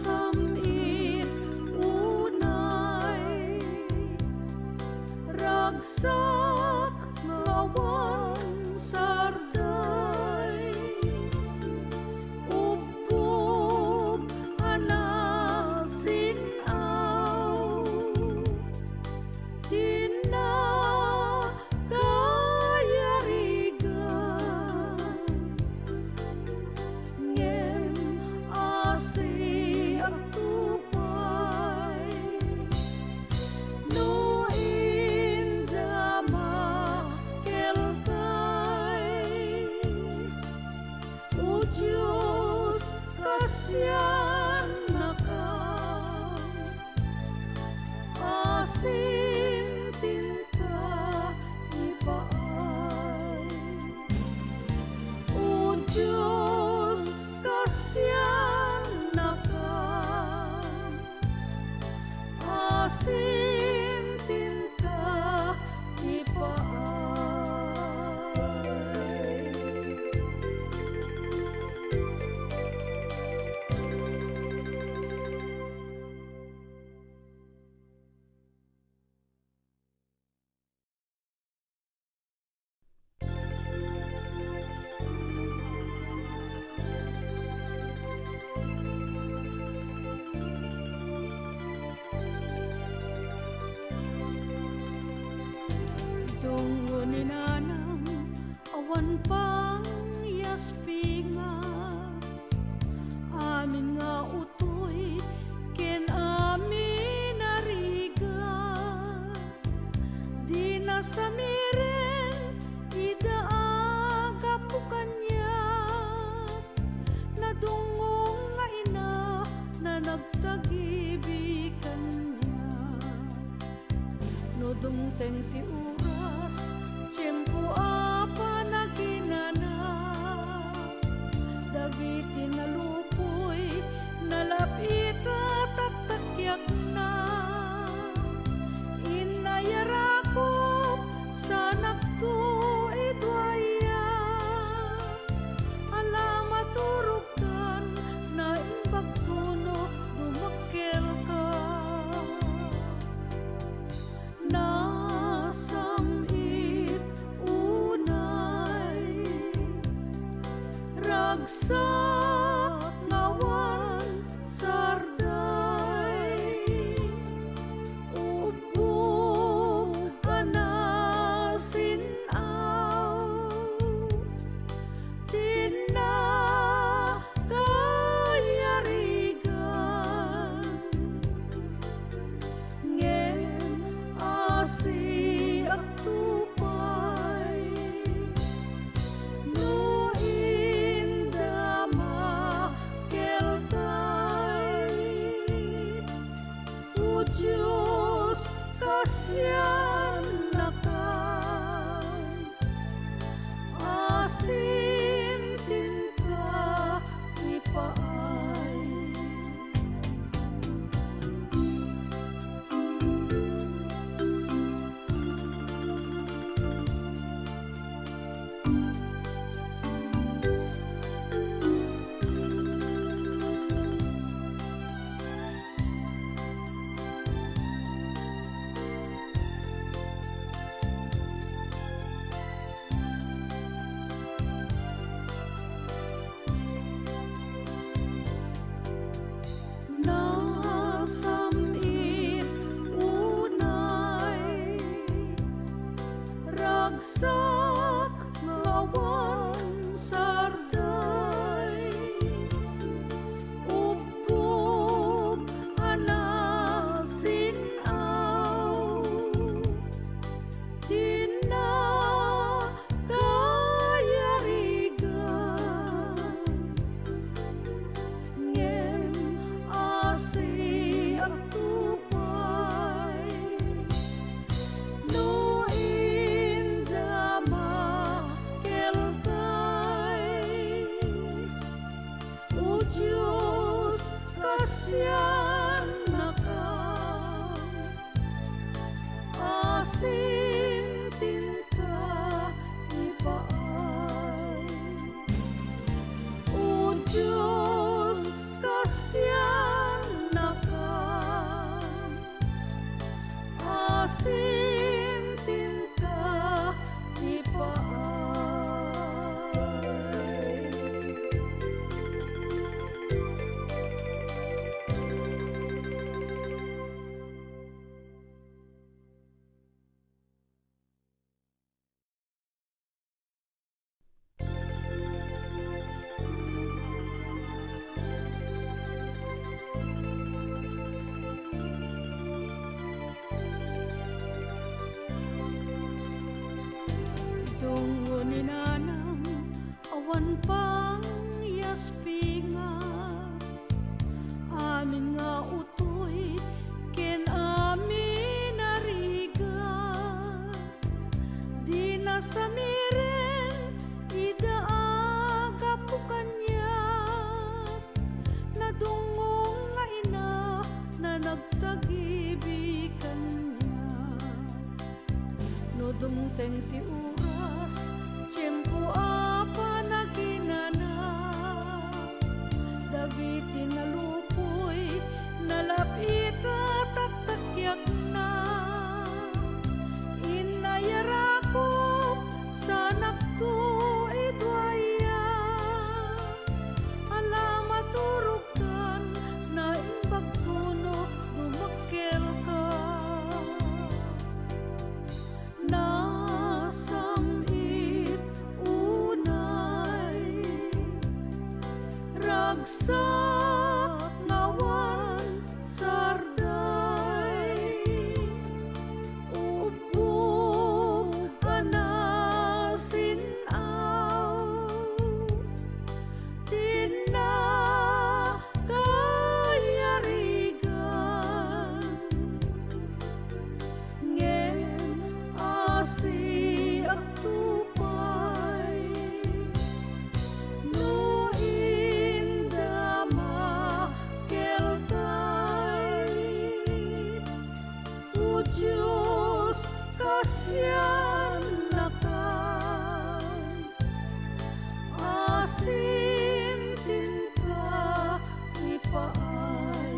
nasamit unay ragsak ngawan sarday ubog anasinaw di na kayarigan ngem asi at tupay no indama kelkay o Diyos kasyan nakan asin tinta ipaay o Diyos kasyan nakan asin tinta ipaay. Tungo ni nanang awan pang yaspinga amin nga utoy ken amin nariga di na samiren idaaga po kanya nadungong nga ina na nagtagibikan niya no dumteng ti oras tiyempo apa naginana dagiti nalupoy nalapita taktakyak na inayarakop sa nagtuidwaya alamat turugkan na imbagtuno dumakkel ka nasamit unay ragsak ngawan sarday ubog anasinaw di na kayarigan ngem asi at tupay no indama kelkay o Diyos kasyan nakan asin tinta ipaay. ragsak ngawan sarday, ubong anasinaw, di na kayarigan, ngem asi at tupay, no inda makeltay, o Diyos kasyan nakan, asim tinta ipaay.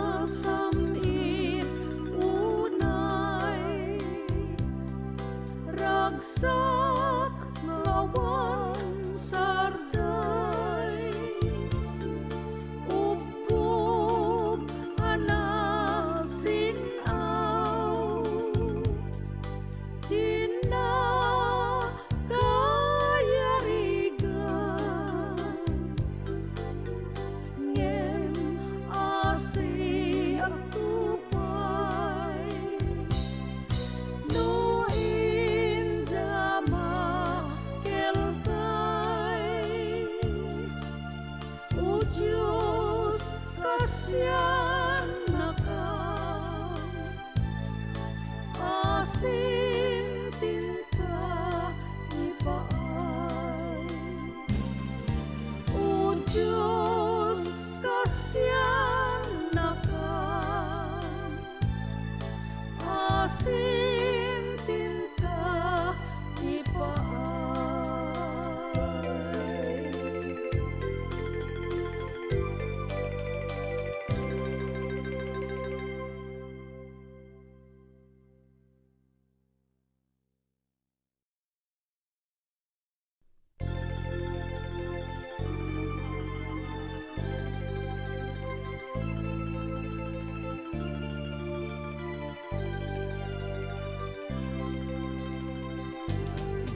Nasamit unay, ragsak ngawan sarday, ubog anasinaw, di na kayarigan, ngem asi at tupay, no inda makeltay, o Diyos kasyan nakan, asim tinta ipaay. O Diyos kasyan nakan, asim tinta ipaay.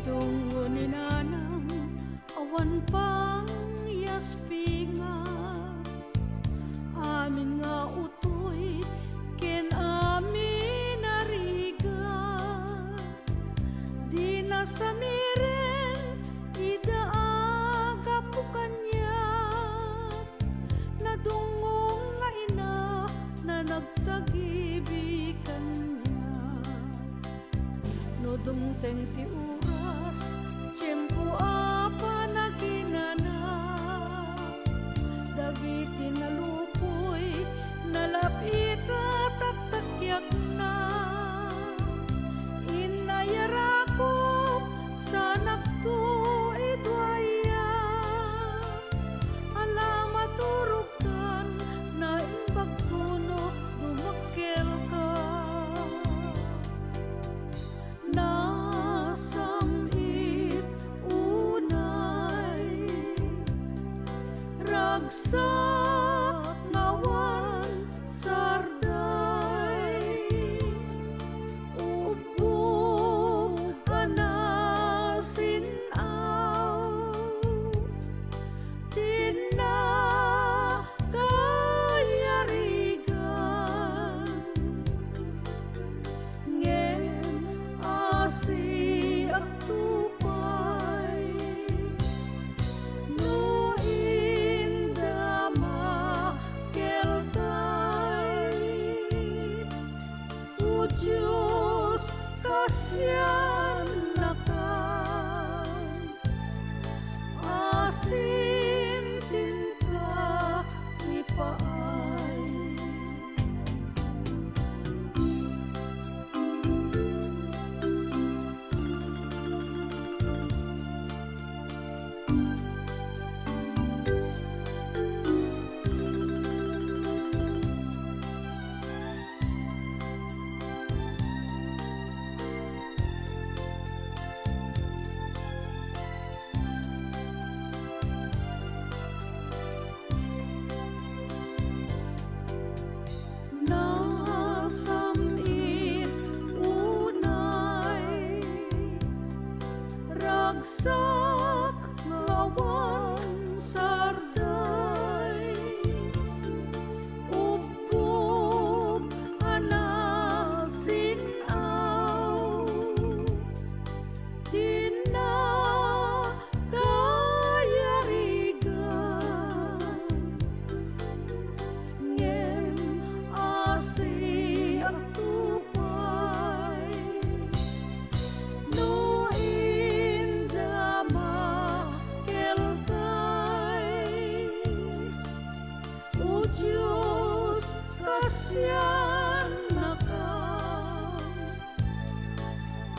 Tungo ni nanang awan pang yaspinga, amin nga utoy ken amin ariga, di na samiren idaaga po kanya, nadungong nga ina na nagtagibikan niya, no dumteng ti oras tiyempo apa naginana, dagiti nalupoy nalapita taktakyak na, inayarakop sa nakto idwaya, alama turugkan na imbagtuno dumakkel ka. Nasamit unay, ragsak ngawan sarday, ubong anasinaw, di na kayarigan, ngem asi at tupay, no inda ragsak ngawan sarday, ubog anasinaw, di na kayarigan, ngem asi ang tupay, no inda makeltay, o Diyos kasyan nakam,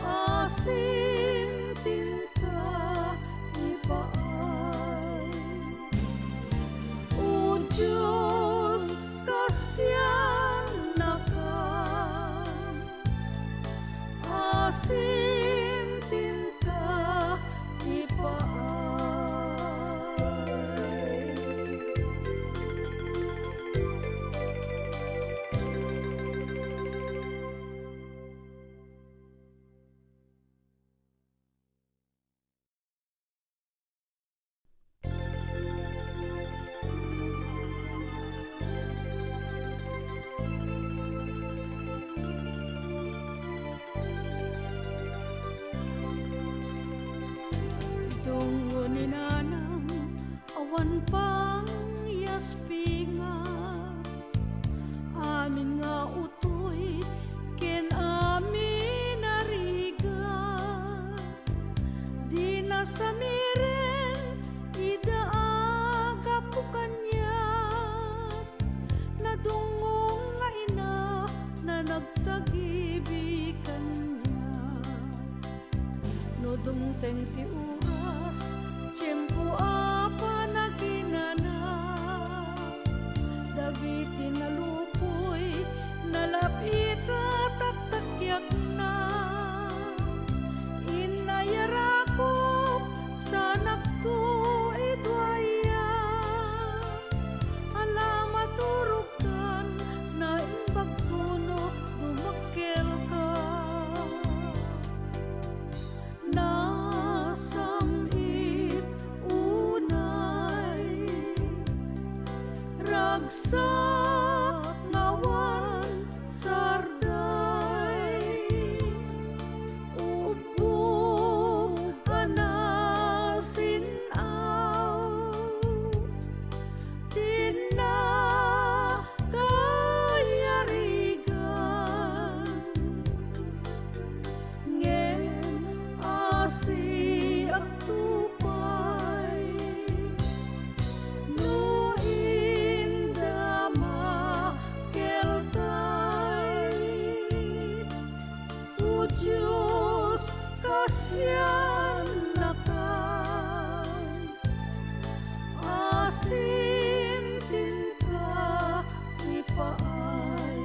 asim tinta ipaay, o Diyos kasyan nakam, asim tinta ipaay. Tungo ni nanang awan pang yaspinga, amin nga utoy ken amin nariga, di na samiren idaaga po kanyat, nadungong nga ina na nagtagibig kanya, no dumteng ti oras tiyempo apa naginana, dagiti nalupoy nalapita taktakyak na, inayarakop sa nakto idwaya, alama turugkan na imbagtuno dumakkel ka, nasamit unay, ragsak ngawan sarday, ubog anasinaw, di na kayarigan, ngem asi ang tupay, no inda makeltay, o Diyos kasyan nakam, asim tinta ipaay.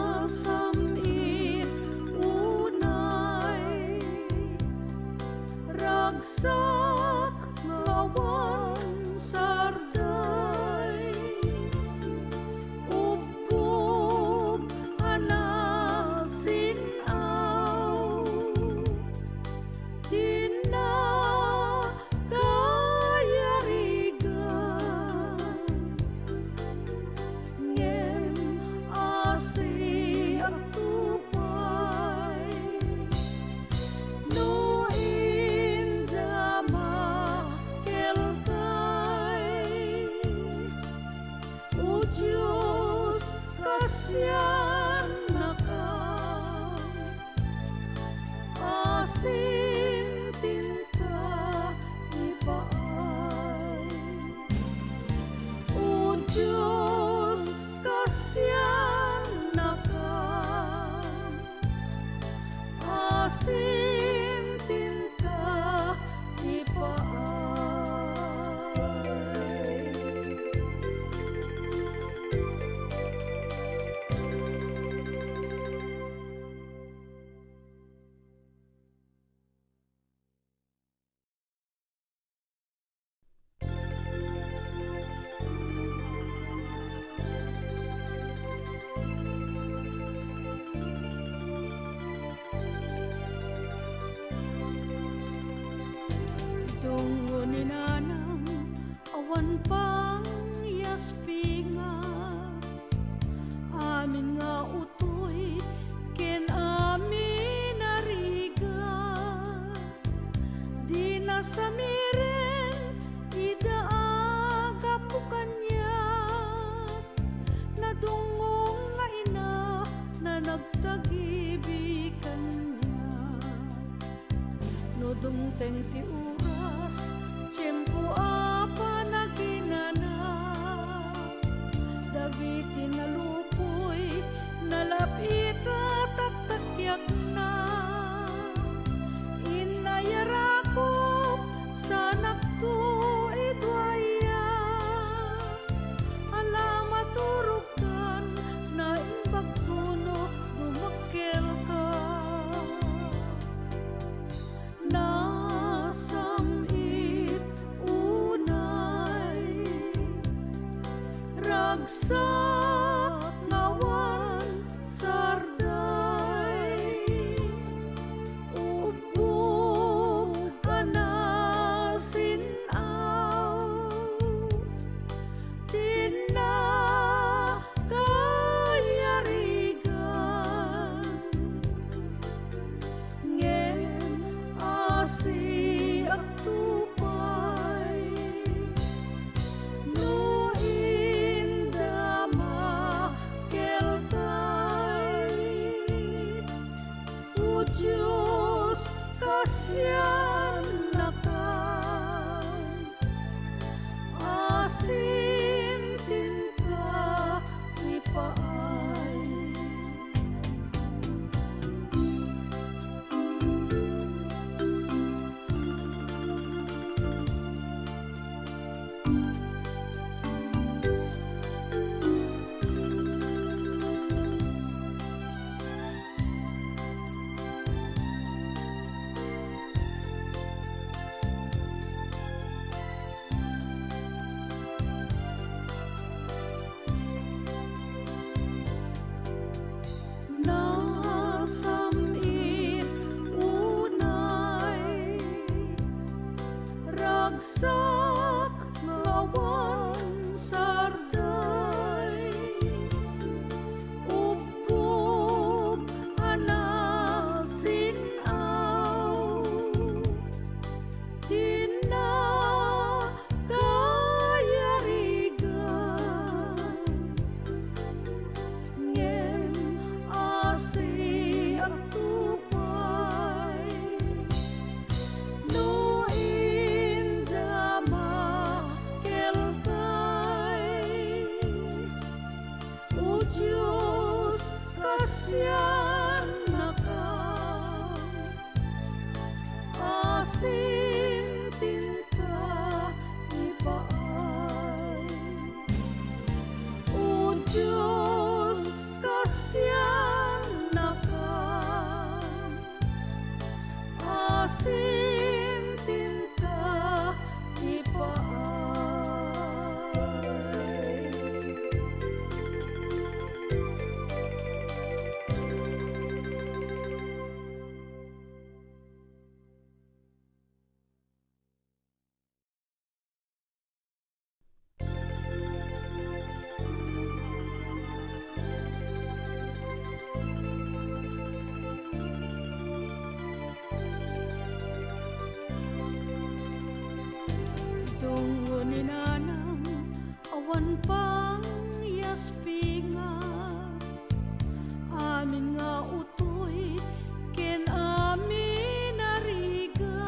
Nasamit unay, ragsak ngawan sarday, ubog anasinaw, di na kayarigan, ngem asi ang tupay, no inda makeltay, o Diyos kasyan nakam, asim tinta ipaay, o Diyos kasyan nakam, asim tinta samiren idaaga po kanya, nadungong nga ina na nagtagibikan niya. No dumteng ti oras, tiyempo apa naginana, dagiti nalupoy nalapita taktakyak na. Inayarakop sa nagtuid waya, alamat turukan na imbagtuno dumakkel ka. Nasamit unay ragsak ngawan sarday, ubog anasinaw, tinakayarigan, ngem asi at tupay, no indama keltay. O Diyos, kasyan na ka, asim tinta ipaay. Nasamit unay ragsak ngawan sarday, ubog anasinaw, tinakayarigan, ngem asi at tupay, no indama keltay. O Diyos, kasyan na ka, asim tinta ipaay. O Diyos, kasyan na ka, asim tinta ipaay. Tungo ni nanang awan pang yaspinga, amin nga utoy ken amin nariga,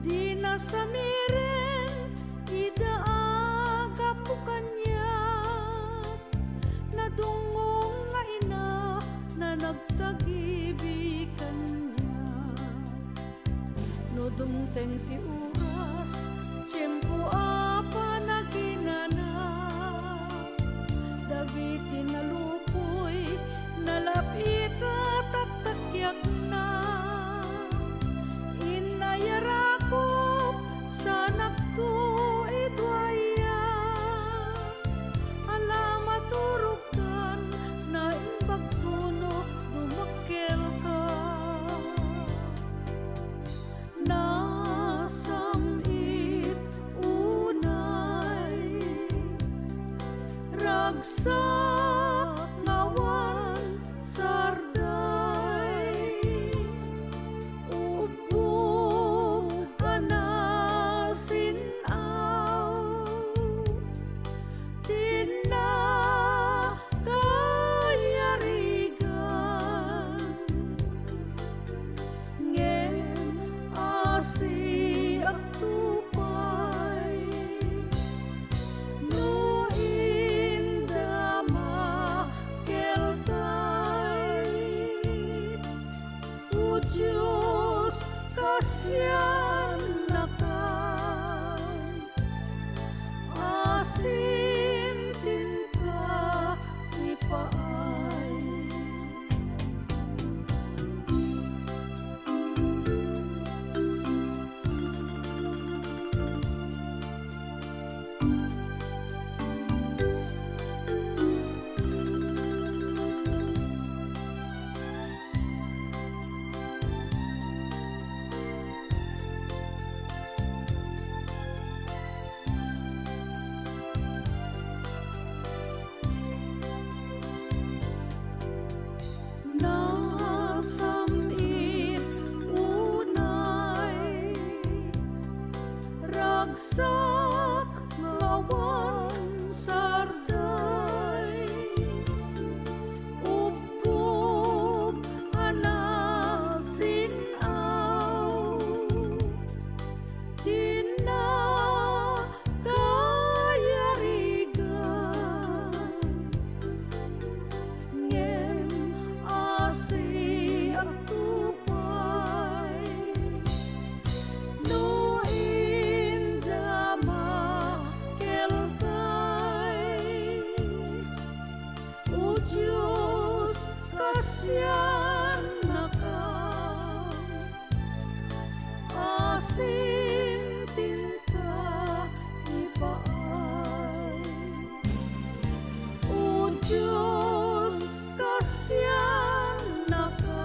di na samiren idaaga po kanya, nadungong nga ina na nagtagibikan niya. No dumteng ti oras, tiyempo apa naginana, dagiti nalupoy nalapita taktakyak na. Inayarakop sa nagtuid waya, alamat turukan na imbagtuno dumakkel ka. Nasamit unay ragsak ngawan sarday, ubog kasyan na ka asim tinta ipaay nasamit unay ragsak ngawan sarday upog anasinaw tinatayarigan ngem asi ang tupay no indama kelkay o Diyos kasyan na ka asim tinta ipaay o Diyos kasyan na ka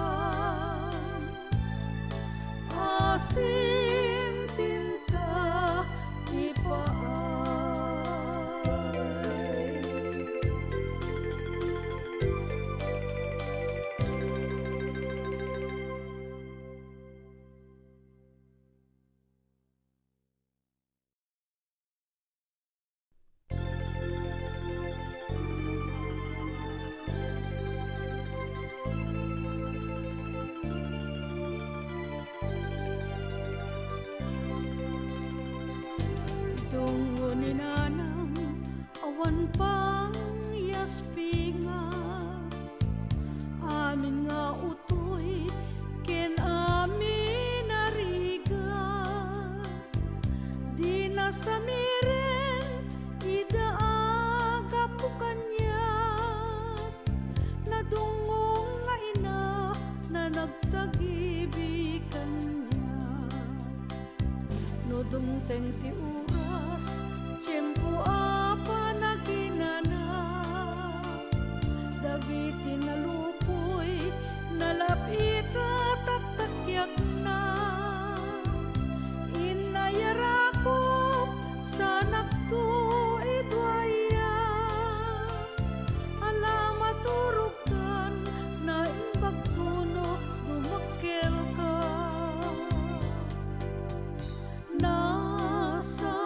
asim tinta ipaay tungo ni nanang awan pang yaspinga amin nga utoy ken amin nariga di nasamiren idaaga po kanya nadungong nga ina na nagtagibikan niya no dumteng ti oras tiyempo apa naginana dagiti nalupoy nalapita taktakyak na inayarakop sa nakto idwaya alamat turukan na imbagtuno dumakkel ka nasa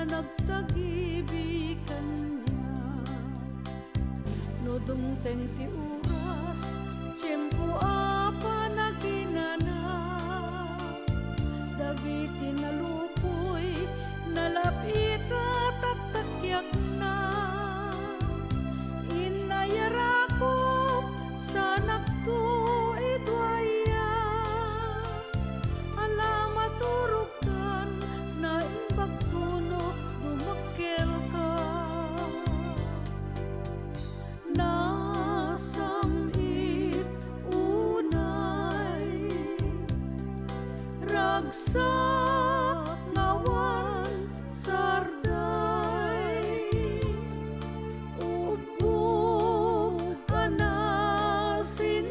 nagtagibikan niya. No dumteng ti oras, tiyempo apa naginana, dagiti nalupoy, nalapita taktakyak na. Inayarakop sa nakto idwaya, alamat turugkan na imbagtuno dumakkel ka. Nasamit unay ragsak ngawan sarday, ubong anasinaw,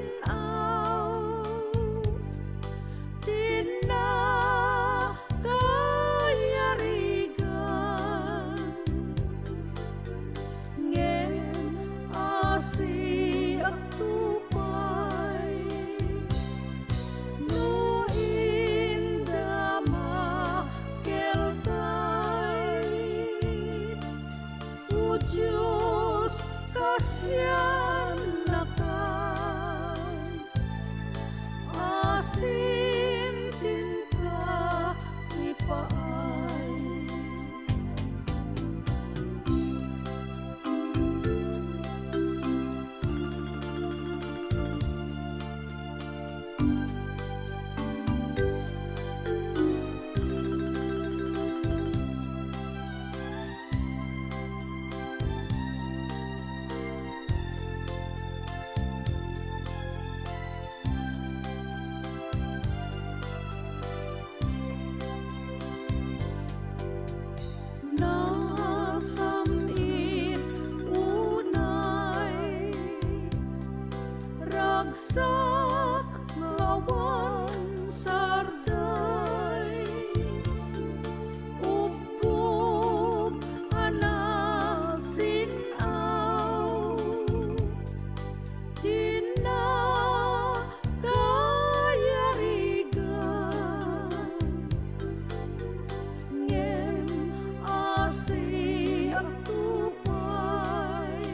tinakayarigan, ngem asi at tupay, no indama keltay, o Diyos kasyan nakan, asin tinta ipaay. Nasamit unay ragsak ngawan sarday, ubog anasinaw, tinakayarigan, ngem asi at tupay,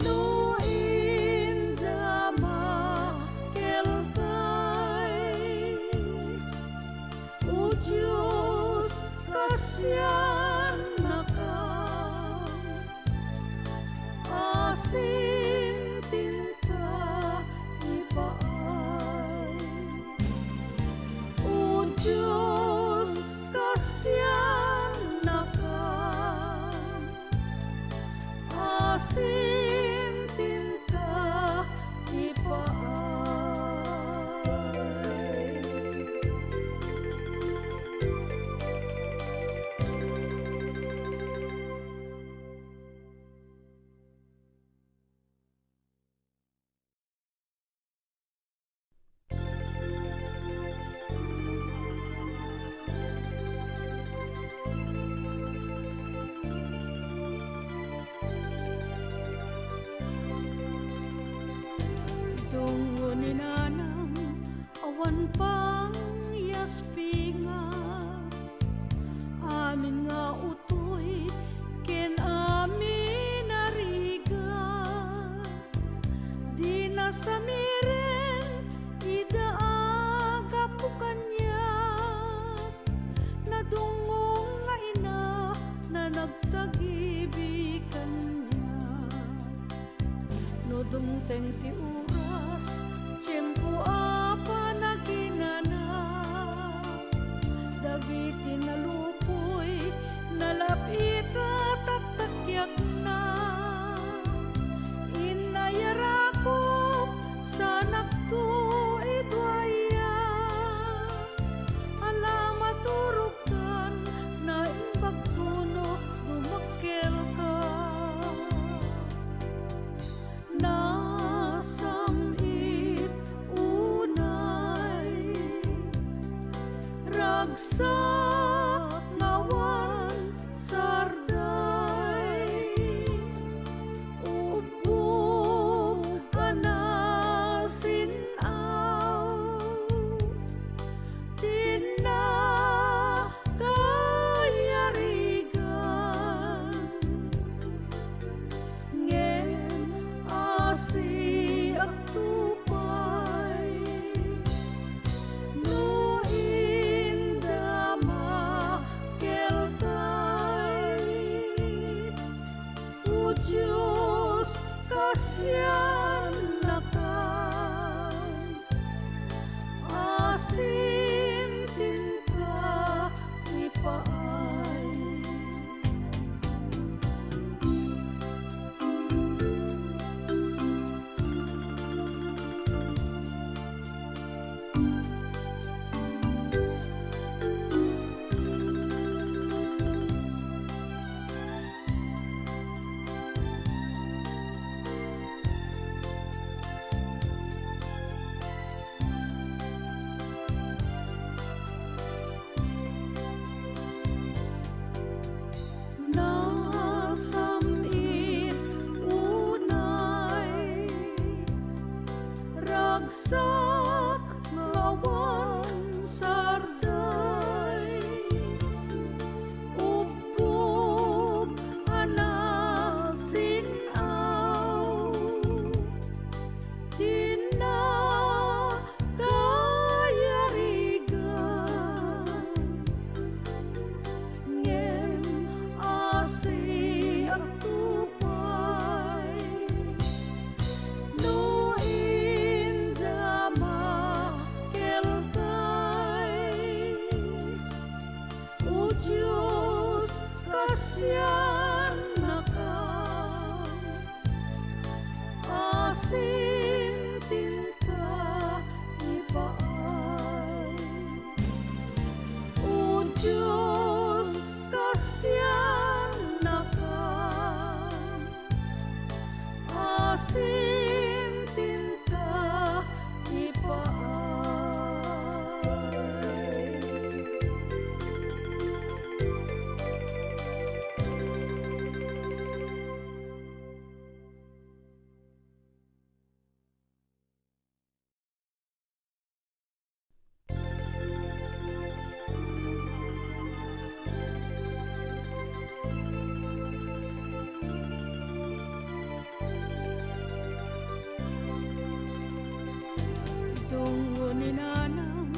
no indama keltay, o Diyos kasyan nakan, asin tinta ipaay. O Diyos kasyan nakan, asin tinta ipaay. Tungo ni nanang awan pang yaspinga, amin nga utoy ken amin nariga, di nasamiren idaaga po kanya, nadungong nga ina na nagtagibikan niya. No dumteng ti oras, tiyempo apa naginana, dagiti nalupoy, nalapita taktakyak na. Inayarakop sa nakto idwaya, alamat turugkan na imbagtuno dumakkel ka. Nasa kasyan na ka, asim tinta ipaay. O Diyos, kasyan na ka, asim tinta ipaay. Tungo ni nanang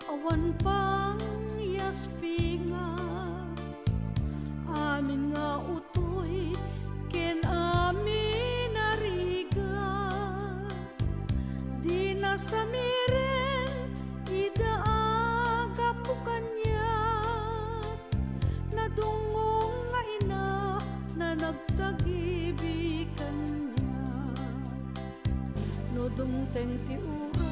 awan pang yaspinga, amin nga utoy ken amin ariga. Di na samiren idaaga po kanya, nadungong nga ina na nagtagibi kanya. No dumteng ti ura